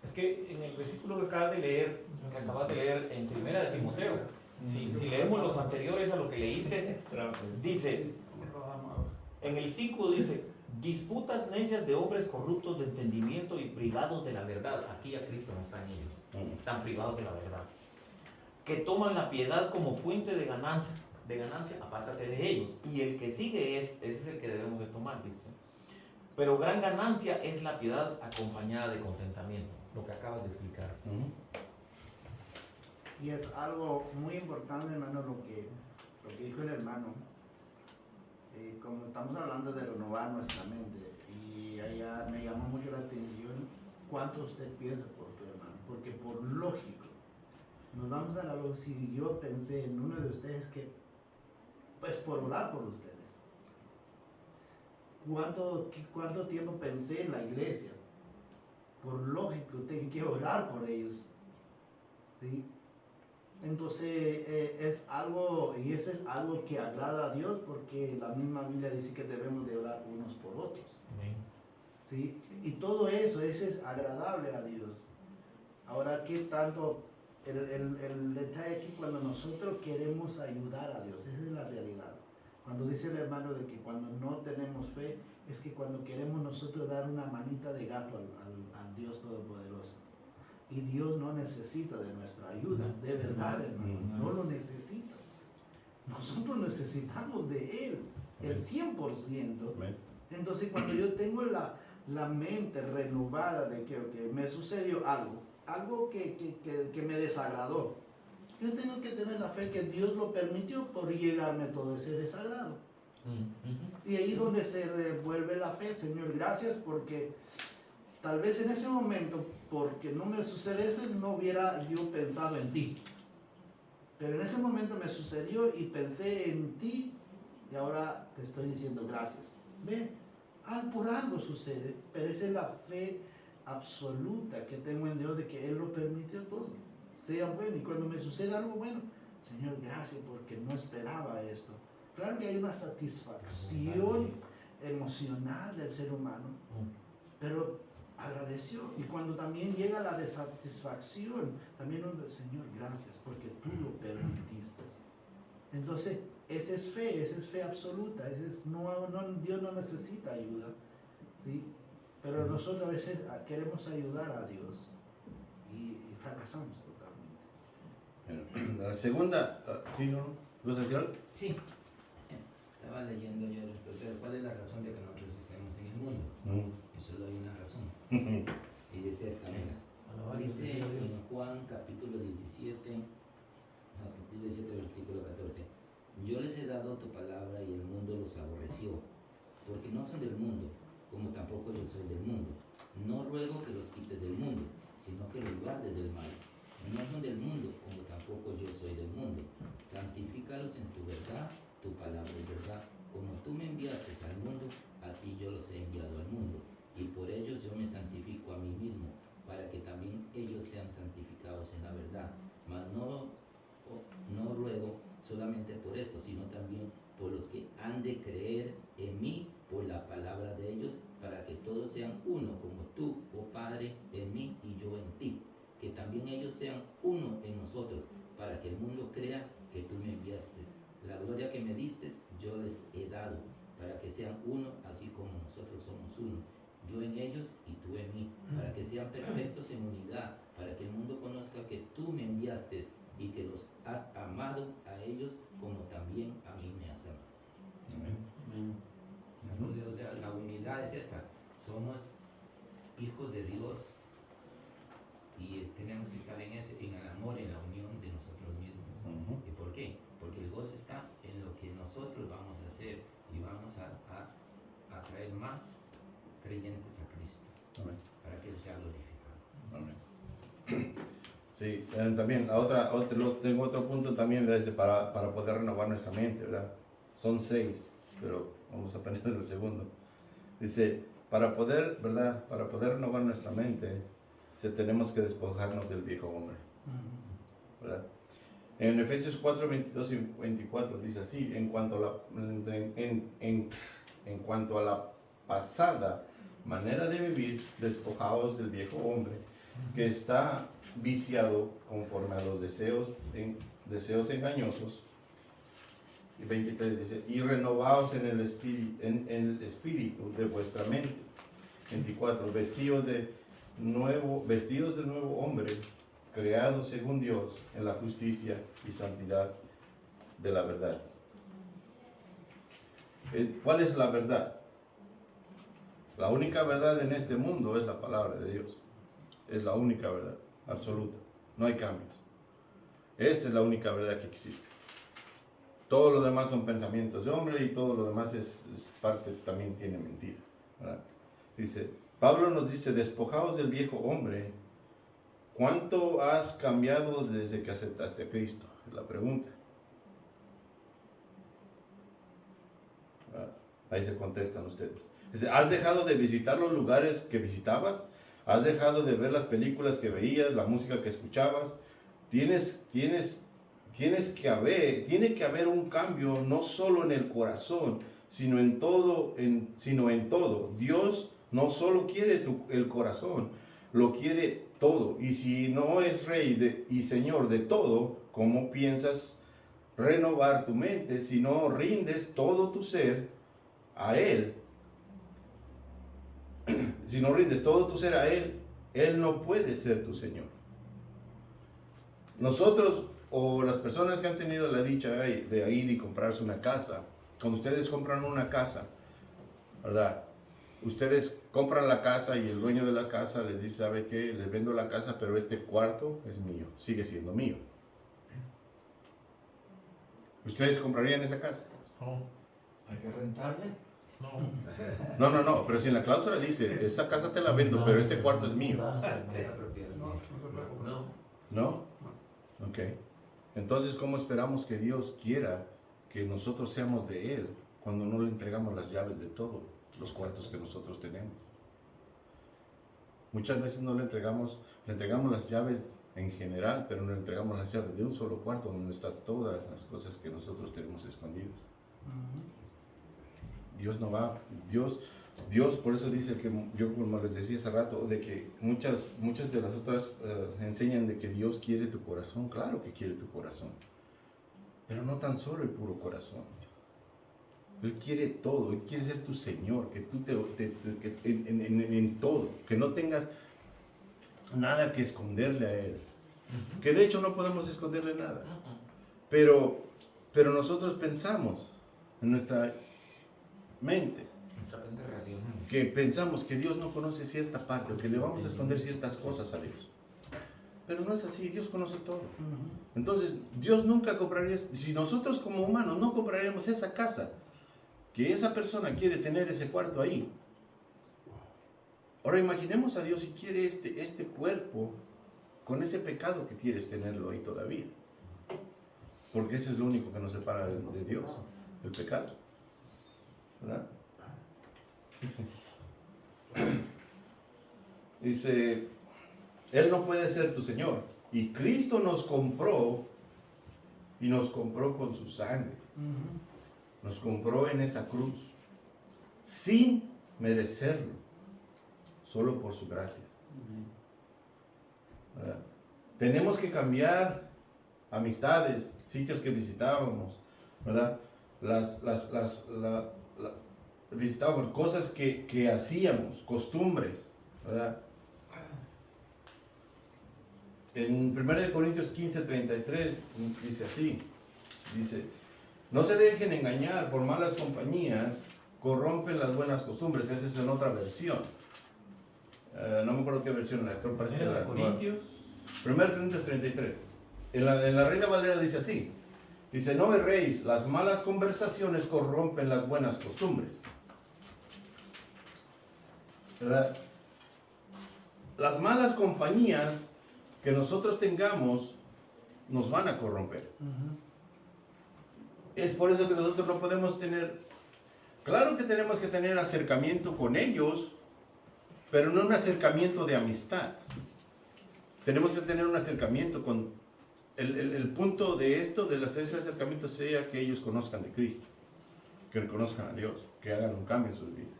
Es que en el versículo que acabas de leer en 1 Timoteo, si leemos los anteriores a lo que leíste, dice, en el 5 dice, disputas necias de hombres corruptos de entendimiento y privados de la verdad. Aquí a Cristo no están ellos, están privados de la verdad. Que toman la piedad como fuente de ganancia, apártate de ellos. Y el que sigue ese es el que debemos de tomar, dice. Pero gran ganancia es la piedad acompañada de contentamiento, lo que acabas de explicar. Y es algo muy importante, hermano, lo que dijo el hermano. Como estamos hablando de renovar nuestra mente, y allá me llamó mucho la atención cuánto usted piensa por tu hermano, porque por lógico, nos vamos a la luz. Si yo pensé en uno de ustedes, que pues por orar por ustedes, ¿cuánto tiempo pensé en la iglesia? Por lógico, tengo que orar por ellos, ¿sí? Entonces es algo, y eso es algo que agrada a Dios, porque la misma Biblia dice que debemos de orar unos por otros. ¿Sí? Y todo eso es agradable a Dios. Ahora, ¿qué tanto? El detalle aquí, cuando nosotros queremos ayudar a Dios, esa es la realidad. Cuando dice el hermano de que cuando no tenemos fe, es que cuando queremos nosotros dar una manita de gato al Dios Todopoderoso. Y Dios no necesita de nuestra ayuda, de verdad, hermano, no lo necesita. Nosotros necesitamos de Él, el 100%. Entonces, cuando yo tengo la mente renovada de que me sucedió algo que me desagradó, yo tengo que tener la fe que Dios lo permitió por llegarme todo ese desagrado. Y ahí donde se devuelve la fe. Señor, gracias, porque tal vez en ese momento, porque no me sucede eso, no hubiera yo pensado en ti. Pero en ese momento me sucedió y pensé en ti, y ahora te estoy diciendo gracias. Ven, por algo sucede, pero esa es la fe absoluta que tengo en Dios, de que Él lo permitió todo. Sea bueno, y cuando me sucede algo bueno, Señor, gracias, porque no esperaba esto. Claro que hay una satisfacción emocional del ser humano, pero agradeció. Y cuando también llega la desatisfacción, también uno, Señor, gracias, porque tú lo permitiste. Entonces, esa es fe absoluta, Dios no necesita ayuda, ¿sí? Pero nosotros a veces queremos ayudar a Dios y fracasamos totalmente. La segunda, ¿sí, no? ¿Luz social? Sí. Estaba leyendo yo respecto de cuál es la razón de que nosotros estemos en el mundo. Y solo hay una razón. Y dice esta vez. Dice en Juan capítulo 17, versículo 14. Yo les he dado tu palabra y el mundo los aborreció, porque no son del mundo, como tampoco yo soy del mundo. No ruego que los quites del mundo, sino que los guardes del mal. No son del mundo, como tampoco yo soy del mundo. Santifícalos en tu verdad, tu palabra es verdad. Como tú me enviaste al mundo, así yo los he enviado al mundo. Y por ellos yo me santifico a mí mismo, para que también ellos sean santificados en la verdad. Mas no ruego solamente por esto, sino también por los que han de creer en mí por la palabra de ellos, para que todos sean uno, como tú, oh Padre, en mí y yo en ti. Que también ellos sean uno en nosotros, para que el mundo crea que tú me enviaste. La gloria que me diste, yo les he dado, para que sean uno, así como nosotros somos uno. Yo en ellos y tú en mí, para que sean perfectos en unidad, para que el mundo conozca que tú me enviaste y que los has amado a ellos como también a mí me has amado. O sea, la unidad es esa. Somos hijos de Dios y tenemos que estar en el amor, en la unión de nosotros mismos. ¿Y por qué? Porque el gozo está en lo que nosotros vamos a hacer y vamos a traer más creyentes a Cristo. Amén. Para que Él sea glorificado. Amén. Sí, también tengo otro punto también, dice, para poder renovar nuestra mente, ¿verdad? Son 6, pero vamos a aprender el segundo. Dice, para poder renovar nuestra mente, tenemos que despojarnos del viejo hombre, ¿verdad? En Efesios 4, 22 y 24 dice así, en cuanto a la pasada manera de vivir, despojaos del viejo hombre, que está viciado conforme a los deseos engañosos. Y 23 dice, y renovaos en el espíritu de vuestra mente. 24, vestidos del nuevo hombre, creado según Dios en la justicia y santidad de la verdad. ¿Cuál es la verdad? La única verdad en este mundo es la palabra de Dios. Es la única verdad, absoluta. No hay cambios. Esta es la única verdad que existe. Todo lo demás son pensamientos de hombre y todo lo demás es parte, también tiene mentira, ¿verdad? Dice, Pablo nos dice, despojaos del viejo hombre. ¿Cuánto has cambiado desde que aceptaste a Cristo? Es la pregunta. ¿Verdad? Ahí se contestan ustedes. Dice, ¿has dejado de visitar los lugares que visitabas? ¿Has dejado de ver las películas que veías, la música que escuchabas? Tiene que haber un cambio, no solo en el corazón, sino en todo. Dios no solo quiere el corazón, lo quiere todo. Y si no es Rey y Señor de todo, ¿cómo piensas renovar tu mente si no rindes todo tu ser a Él? Si no rindes todo tu ser a Él, Él no puede ser tu Señor. Nosotros, o las personas que han tenido la dicha de ir y comprarse una casa, cuando ustedes compran una casa, ¿verdad? Ustedes compran la casa y el dueño de la casa les dice, ¿sabe qué? Les vendo la casa, pero este cuarto es mío, sigue siendo mío. ¿Ustedes comprarían esa casa? No. ¿Hay que rentarle? No, pero si en la cláusula dice, esta casa te la vendo, pero este cuarto es mío. ¿No? Ok. Entonces, ¿cómo esperamos que Dios quiera que nosotros seamos de Él cuando no le entregamos las llaves de todos los cuartos que nosotros tenemos? Muchas veces no le entregamos las llaves en general, pero no le entregamos las llaves de un solo cuarto donde están todas las cosas que nosotros tenemos escondidas. Dios no va, Dios, por eso dice que yo, como les decía hace rato, de que muchas de las otras enseñan de que Dios quiere tu corazón. Claro que quiere tu corazón. pero no tan solo el puro corazón. Él quiere todo, Él quiere ser tu Señor, que tú en todo, que no tengas nada que esconderle a Él. Que de hecho no podemos esconderle nada. Pero nosotros pensamos en nuestra mente Nuestra mente reacciona. que pensamos que Dios no conoce cierta parte o que le vamos a esconder ciertas cosas a Dios. Pero no es así, Dios conoce todo. Entonces, Dios nunca compraría, si nosotros como humanos no compraríamos esa casa, que esa persona quiere tener ese cuarto ahí. Ahora imaginemos a Dios si quiere este cuerpo con ese pecado que quieres tenerlo ahí todavía. Porque ese es lo único que nos separa de Dios, el pecado. ¿Verdad? Dice, Él no puede ser tu Señor. Y Cristo nos compró, y nos compró con su sangre. Nos compró en esa cruz, sin merecerlo, solo por su gracia. ¿Verdad? Tenemos que cambiar amistades, sitios que visitábamos, ¿verdad? Visitábamos cosas que hacíamos, costumbres, ¿verdad? En 1 Corintios 15:33 dice así, dice, no se dejen engañar por malas compañías, corrompen las buenas costumbres. Esa es en otra versión. No me acuerdo qué versión, parece que la Corintios. 1 Corintios 33. En la Reina Valera dice así. Dice, no erréis, las malas conversaciones corrompen las buenas costumbres. ¿Verdad? Las malas compañías que nosotros tengamos nos van a corromper. Es por eso que nosotros no podemos tener, claro que tenemos que tener acercamiento con ellos, pero no un acercamiento de amistad. Tenemos que tener un acercamiento con, el punto de esto, de ese acercamiento sea que ellos conozcan de Cristo, que reconozcan a Dios, que hagan un cambio en sus vidas.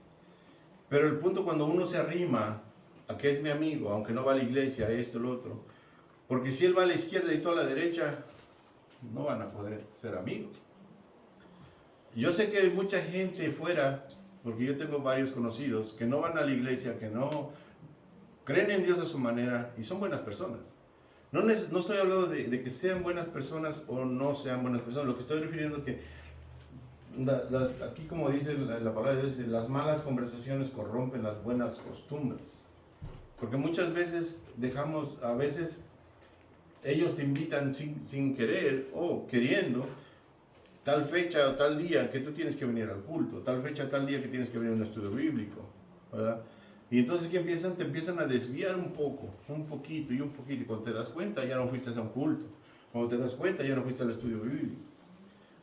Pero el punto cuando uno se arrima a que es mi amigo, aunque no va a la iglesia, esto, lo otro, porque si él va a la izquierda y tú a la derecha, no van a poder ser amigos. Yo sé que hay mucha gente fuera, porque yo tengo varios conocidos, que no van a la iglesia, que no creen en Dios a su manera y son buenas personas. No estoy hablando de que sean buenas personas o no sean buenas personas, lo que estoy refiriendo es que aquí como dice la palabra de Dios, dice, las malas conversaciones corrompen las buenas costumbres. Porque muchas veces dejamos, a veces ellos te invitan sin querer o queriendo, tal fecha o tal día que tú tienes que venir al culto, tal fecha o tal día que tienes que venir a un estudio bíblico, ¿verdad? Y entonces ¿qué empiezan? Te empiezan a desviar un poquito, y cuando te das cuenta ya no fuiste a un culto, cuando te das cuenta ya no fuiste al estudio bíblico.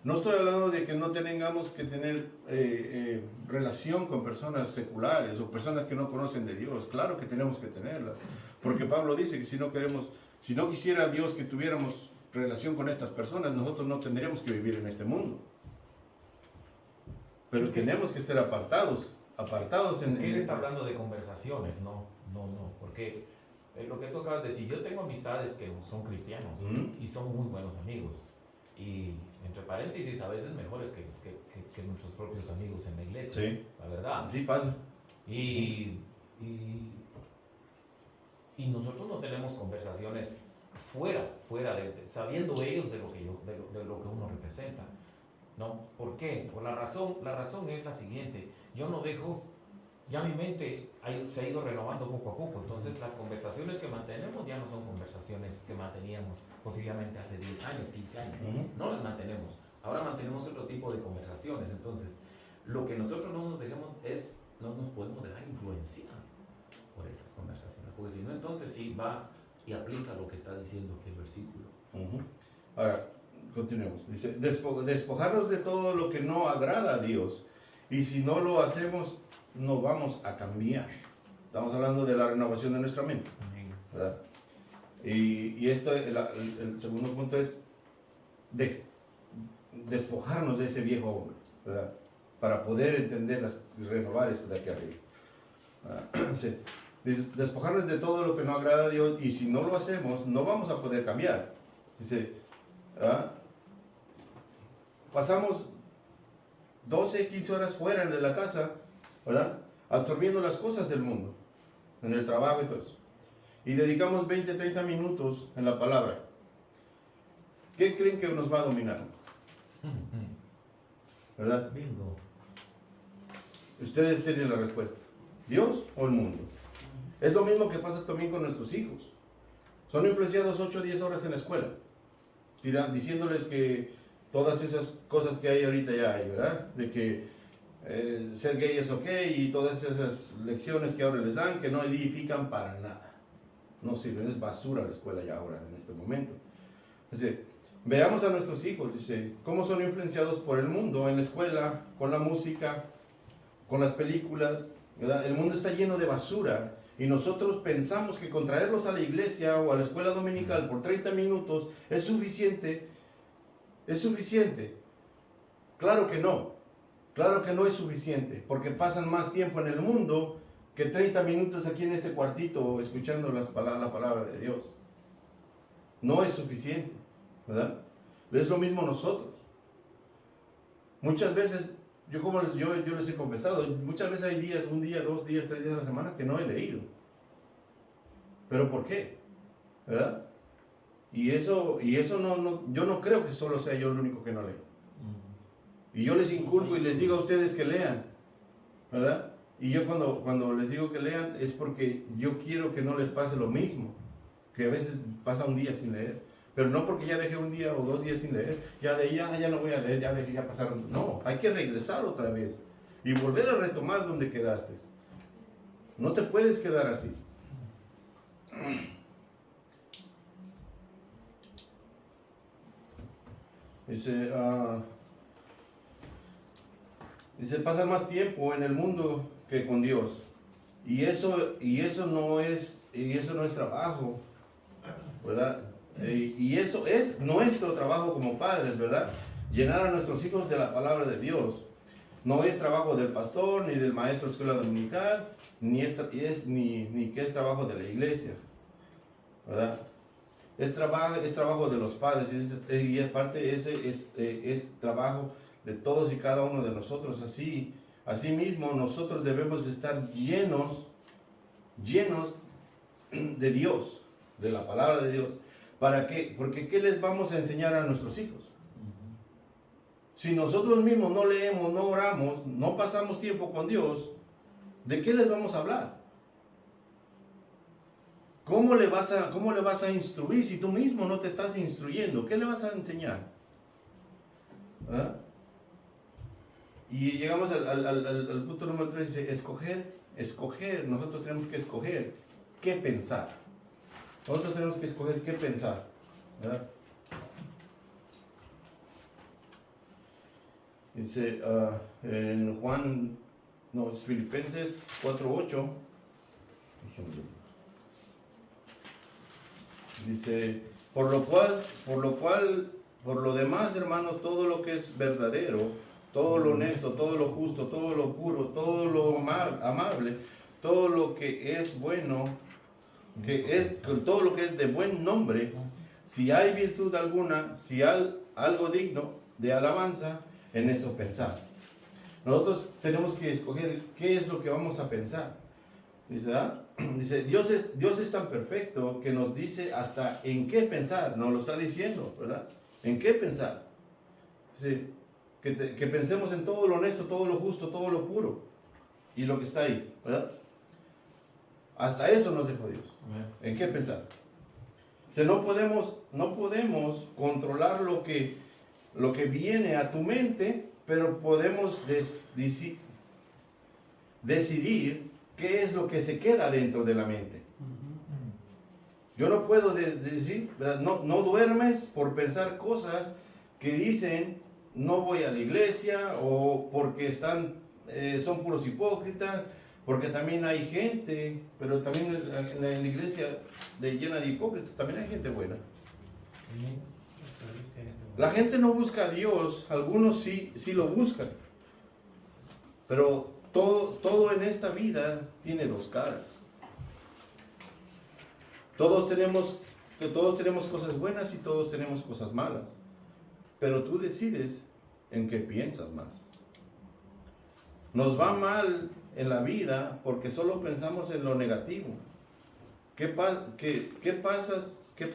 No estoy hablando de que no tengamos que tener relación con personas seculares o personas que no conocen de Dios, claro que tenemos que tenerla, porque Pablo dice que si no quisiera Dios que tuviéramos relación con estas personas, nosotros no tendríamos que vivir en este mundo. Pero tenemos que estar apartados en... ¿Qué él está hablando de conversaciones? No, porque lo que tú acabas de decir, yo tengo amistades que son cristianos y son muy buenos amigos. Y entre paréntesis, a veces mejores que nuestros propios amigos en la iglesia, Sí. la verdad. Sí, pasa. Y nosotros no tenemos conversaciones fuera sabiendo ellos de lo que uno representa. ¿No? ¿Por qué? Por la razón es la siguiente. Yo no dejo, ya mi mente se ha ido renovando poco a poco. Entonces las conversaciones que mantenemos ya no son conversaciones que manteníamos posiblemente hace 10 años, 15 años. No las mantenemos. Ahora mantenemos otro tipo de conversaciones. Entonces, lo que nosotros no nos podemos dejar influenciar por esas conversaciones. Porque si no, entonces sí va y aplica lo que está diciendo aquí el versículo. Ahora, continuemos. Dice, despojarnos de todo lo que no agrada a Dios. Y si no lo hacemos, no vamos a cambiar. Estamos hablando de la renovación de nuestra mente, ¿verdad? Y esto, el segundo punto es despojarnos de ese viejo hombre, ¿verdad? Para poder entender y renovar esto de aquí arriba. Sí. Despojarnos de todo lo que no agrada a Dios, y si no lo hacemos, no vamos a poder cambiar. Dice, ¿verdad? pasamos 12, 15 horas fuera de la casa, ¿verdad? Absorbiendo las cosas del mundo, en el trabajo y todo eso. Y dedicamos 20, 30 minutos en la palabra. ¿Qué creen que nos va a dominar más? ¿Verdad? Bingo. Ustedes tienen la respuesta. ¿Dios o el mundo? Es lo mismo que pasa también con nuestros hijos. Son influenciados 8 o 10 horas en la escuela, diciéndoles que todas esas cosas que hay ahorita ya hay, ¿verdad? De que ser gay es ok y todas esas lecciones que ahora les dan que no edifican para nada. No sirven, es basura la escuela ya ahora, en este momento. Dice, veamos a nuestros hijos, dice, cómo son influenciados por el mundo en la escuela, con la música, con las películas, ¿verdad? El mundo está lleno de basura y nosotros pensamos que con traerlos a la iglesia o a la escuela dominical por 30 minutos es suficiente. ¿Es suficiente? Claro que no. Claro que no es suficiente, porque pasan más tiempo en el mundo que 30 minutos aquí en este cuartito escuchando la palabra de Dios. No es suficiente, ¿verdad? Es lo mismo nosotros. Muchas veces, yo les he confesado, muchas veces hay días, un día, 2 días, 3 días a la semana que no he leído. ¿Pero por qué? ¿Verdad? Y eso yo no creo que solo sea yo el único que no leo. Y yo les inculco y les digo a ustedes que lean, ¿verdad? Y yo cuando les digo que lean es porque yo quiero que no les pase lo mismo, que a veces pasa un día sin leer, pero no porque ya dejé un día o 2 días sin leer, ya de ahí ya no voy a leer, ya pasaron. No, hay que regresar otra vez y volver a retomar donde quedaste. No te puedes quedar así. Dice, pasa más tiempo en el mundo que con Dios. Y eso no es trabajo, ¿verdad? Y eso es nuestro trabajo como padres, ¿verdad? Llenar a nuestros hijos de la palabra de Dios. No es trabajo del pastor, ni del maestro de escuela dominical, ni que es trabajo de la iglesia, ¿verdad? Es trabajo de los padres, y aparte ese es trabajo de todos y cada uno de nosotros. Así mismo nosotros debemos estar llenos de Dios, de la palabra de Dios. ¿Para qué? Porque ¿qué les vamos a enseñar a nuestros hijos? Si nosotros mismos no leemos, no oramos, no pasamos tiempo con Dios, ¿de qué les vamos a hablar? ¿Cómo le vas a instruir si tú mismo no te estás instruyendo? ¿Qué le vas a enseñar? ¿Ah? Y llegamos al punto número 3, dice, escoger, nosotros tenemos que escoger qué pensar. Nosotros tenemos que escoger qué pensar, ¿verdad? Dice en Filipenses 4:8, dice, por lo demás, hermanos, todo lo que es verdadero, todo lo honesto, todo lo justo, todo lo puro, todo lo amable, todo lo que es bueno, todo lo que es de buen nombre, si hay virtud alguna, si hay algo digno de alabanza, en eso pensar. Nosotros tenemos que escoger qué es lo que vamos a pensar. Dice, ¿ah? Dice, Dios es tan perfecto que nos dice hasta en qué pensar, nos lo está diciendo, ¿verdad? ¿En qué pensar? Dice, que pensemos en todo lo honesto, todo lo justo, todo lo puro y lo que está ahí, ¿verdad? Hasta eso nos dejó Dios. ¿En qué pensar? Dice, no podemos controlar lo que viene a tu mente, pero podemos decidir qué es lo que se queda dentro de la mente. Yo no puedo decir, ¿verdad? No duermes por pensar cosas que dicen no voy a la iglesia, o porque son puros hipócritas, porque también hay gente, pero también en la iglesia llena de hipócritas, también hay gente buena. La gente no busca a Dios, algunos sí lo buscan, pero todo en esta vida tiene 2 caras. Todos tenemos cosas buenas y todos tenemos cosas malas, pero tú decides en qué piensas más. Nos va mal en la vida porque solo pensamos en lo negativo. ¿Qué pasa? ¿Qué pasa? ¿Qué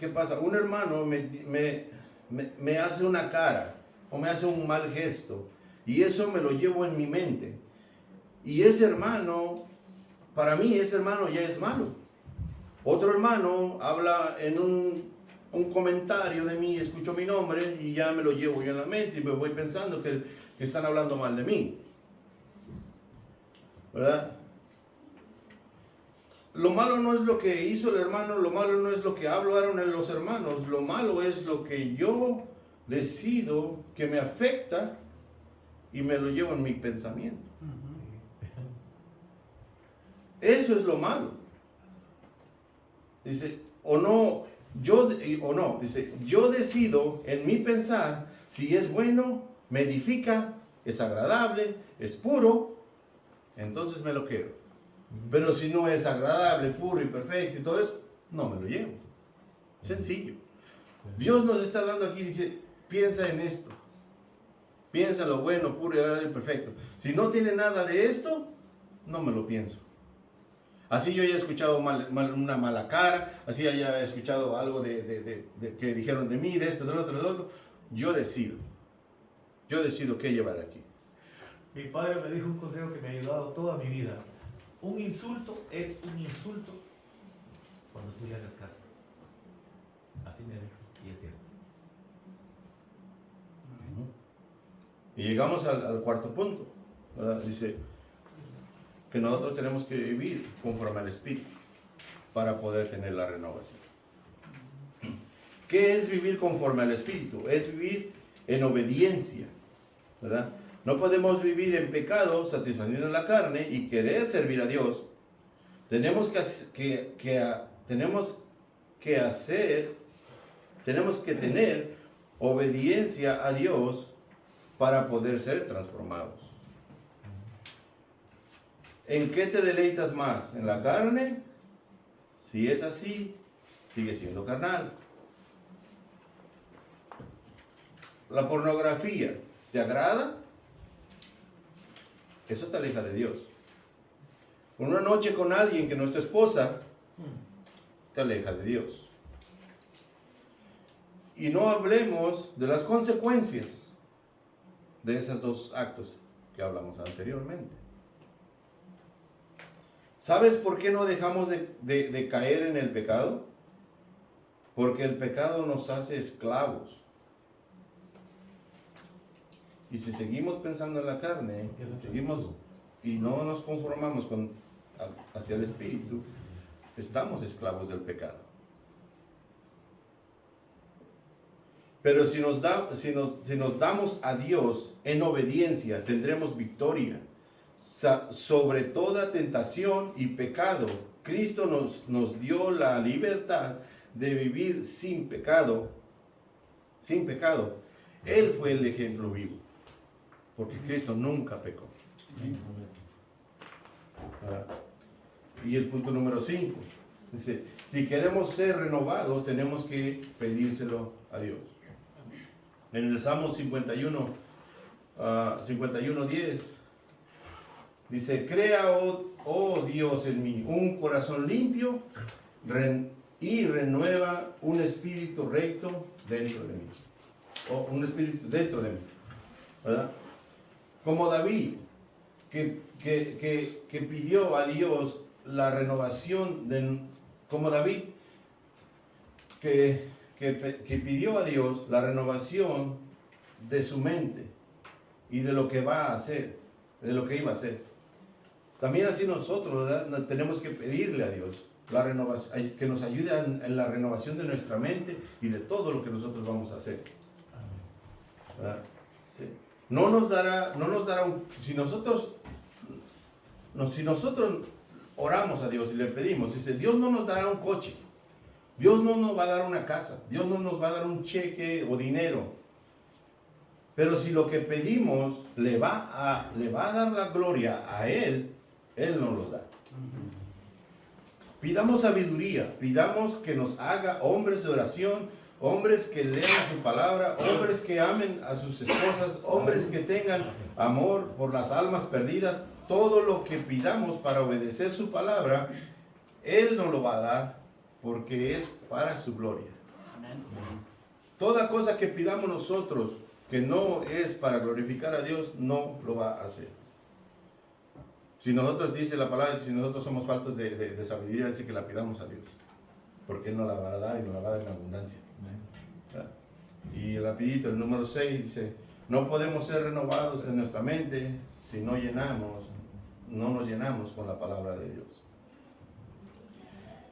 pasa? Un hermano me hace una cara o me hace un mal gesto y eso me lo llevo en mi mente. Y ese hermano, para mí ese hermano ya es malo. Otro hermano habla en un comentario de mí, escucho mi nombre y ya me lo llevo yo en la mente y me voy pensando que están hablando mal de mí. ¿Verdad? Lo malo no es lo que hizo el hermano, lo malo no es lo que hablaron en los hermanos, lo malo es lo que yo decido que me afecta y me lo llevo en mi pensamiento. Eso es lo malo. Dice, dice, yo decido en mi pensar si es bueno, me edifica, es agradable, es puro, entonces me lo quedo. Pero si no es agradable, puro y perfecto y todo eso, no me lo llevo. Sencillo. Dios nos está dando aquí, dice, piensa en esto. Piensa lo bueno, puro y agradable y perfecto. Si no tiene nada de esto, no me lo pienso. Así yo haya escuchado una mala cara, así haya escuchado algo de que dijeron de mí, de esto, del otro, yo decido qué llevar aquí. Mi padre me dijo un consejo que me ha ayudado toda mi vida. Un insulto es un insulto cuando tú le hagas caso. Así me dijo, y es cierto. Y llegamos al cuarto punto, ¿verdad? Dice que nosotros tenemos que vivir conforme al Espíritu para poder tener la renovación. ¿Qué es vivir conforme al Espíritu? Es vivir en obediencia, ¿verdad? No podemos vivir en pecado, satisfaciendo la carne y querer servir a Dios. Tenemos que tener obediencia a Dios para poder ser transformados. ¿En qué te deleitas más? ¿En la carne? Si es así, sigue siendo carnal. ¿La pornografía te agrada? Eso te aleja de Dios. Una noche con alguien que no es tu esposa, te aleja de Dios. Y no hablemos de las consecuencias de esos dos actos que hablamos anteriormente. ¿Sabes por qué no dejamos de caer en el pecado? Porque el pecado nos hace esclavos. Y si seguimos pensando en la carne, seguimos y no nos conformamos hacia el Espíritu, estamos esclavos del pecado. Pero si nos damos a Dios en obediencia, tendremos victoria sobre toda tentación y pecado. Cristo nos dio la libertad de vivir sin pecado. Sin pecado. Él fue el ejemplo vivo. Porque Cristo nunca pecó. Y el punto número 5. Dice, si queremos ser renovados, tenemos que pedírselo a Dios. En el Salmo 51:10 dice, crea, oh Dios, en mí un corazón limpio y renueva un espíritu recto dentro de mí. O un espíritu dentro de mí. ¿Verdad? Como David, que pidió a Dios la renovación, como David, que pidió a Dios la renovación de su mente y de lo que va a hacer, de lo que iba a hacer. También así nosotros, ¿verdad?, tenemos que pedirle a Dios la renovación, que nos ayude en la renovación de nuestra mente y de todo lo que nosotros vamos a hacer. ¿Verdad? Sí. No nos dará si nosotros oramos a Dios y le pedimos, dice, Dios no nos dará un coche, Dios no nos va a dar una casa, Dios no nos va a dar un cheque o dinero, pero si lo que pedimos le va a dar la gloria a Él nos los da. Pidamos sabiduría, pidamos que nos haga hombres de oración hombres que lean su palabra, hombres que amen a sus esposas, hombres que tengan amor por las almas perdidas. Todo lo que pidamos para obedecer su palabra, Él nos lo va a dar, porque es para su gloria. Amén. Toda cosa que pidamos nosotros que no es para glorificar a Dios, no lo va a hacer. Si nosotros, dice la palabra, si nosotros somos faltos de sabiduría, dice que la pidamos a Dios, porque Él nos la va a dar y nos la va a dar en abundancia. Y rapidito, el número 6 dice, no podemos ser renovados en nuestra mente si no nos llenamos con la palabra de Dios.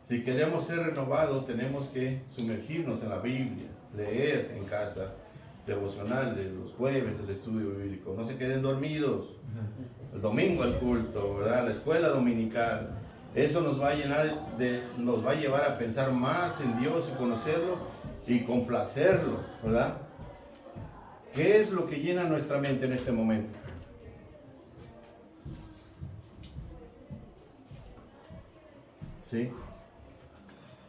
Si queremos ser renovados, tenemos que sumergirnos en la Biblia, leer en casa, devocional de los jueves, el estudio bíblico. No se queden dormidos. El domingo al culto, ¿verdad? La escuela dominical. Eso nos va a nos va a llevar a pensar más en Dios y conocerlo y complacerlo, ¿verdad? ¿Qué es lo que llena nuestra mente en este momento? ¿Sí?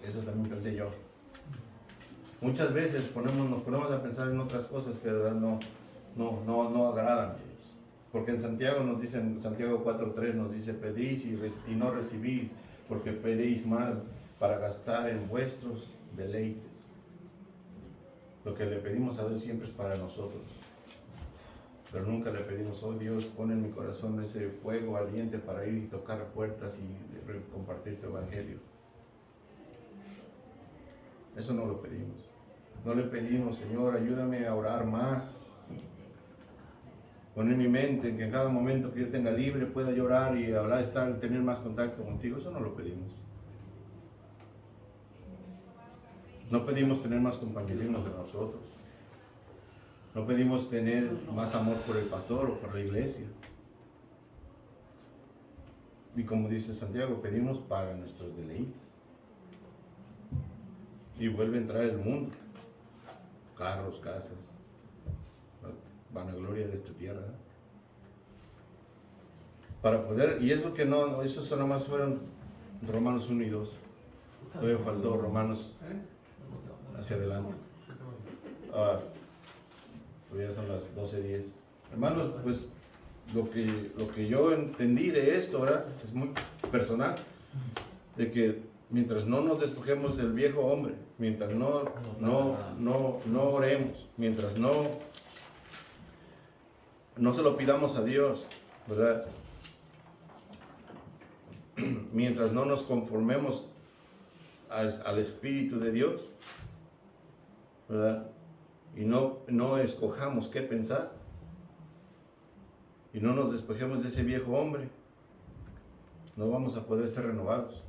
Eso también pensé yo. Muchas veces nos ponemos a pensar en otras cosas que de verdad no agradan a Dios. Porque en Santiago nos dice, en Santiago 4:3 nos dice, pedís y no recibís, porque pedís mal para gastar en vuestros deleites. Lo que le pedimos a Dios siempre es para nosotros. Pero nunca le pedimos, oh Dios, pon en mi corazón ese fuego ardiente para ir y tocar puertas y compartir tu evangelio. Eso no lo pedimos. No le pedimos, Señor, ayúdame a orar más. Poner mi mente, que en cada momento que yo tenga libre pueda llorar y hablar, tener más contacto contigo. Eso no lo pedimos. No pedimos tener más compañerismo de nosotros. No pedimos tener más amor por el pastor o por la iglesia. Y como dice Santiago, pedimos para nuestros deleites. Y vuelve a entrar el mundo. Carros, casas, vanagloria de esta tierra. Para poder, y eso que no, esos nada más fueron Romanos 1 y 2. Todavía faltó Romanos hacia adelante. Pues ya son las 12:10. Hermanos, pues lo que yo entendí de esto, ¿verdad? Es muy personal, de que mientras no nos despojemos del viejo hombre, mientras no oremos, mientras no se lo pidamos a Dios, ¿verdad? Mientras no nos conformemos al Espíritu de Dios, ¿verdad? Y no escojamos qué pensar, y no nos despojemos de ese viejo hombre, no vamos a poder ser renovados.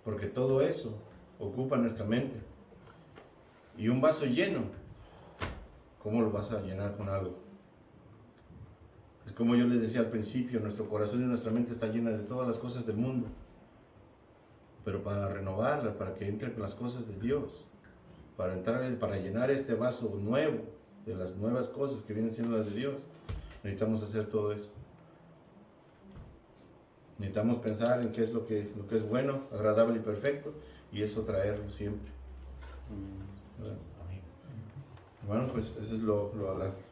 Porque todo eso ocupa nuestra mente. Y un vaso lleno, ¿cómo lo vas a llenar con algo? Es como yo les decía al principio, nuestro corazón y nuestra mente está llena de todas las cosas del mundo. Pero para renovarla, para que entre con las cosas de Dios, para llenar este vaso nuevo de las nuevas cosas que vienen siendo las de Dios, necesitamos hacer todo eso. Necesitamos pensar en qué es lo que es bueno, agradable y perfecto, y eso traerlo siempre. Bueno, pues eso es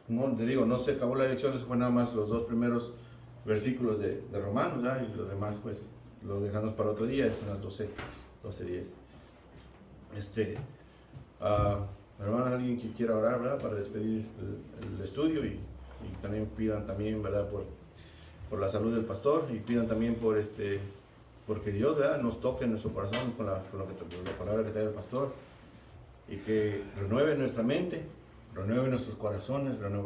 no, te digo, no se acabó la lección, eso fue nada más los 2 primeros versículos de Romanos, ¿ya? Y lo demás pues lo dejamos para otro día, son las 12:10. Hermano, alguien que quiera orar, ¿verdad? Para despedir el estudio y también pidan también, ¿verdad? Por la salud del pastor, y pidan también porque Dios, ¿verdad?, nos toque en nuestro corazón con la palabra que trae el pastor, y que renueve nuestra mente, renueve nuestros corazones, renueve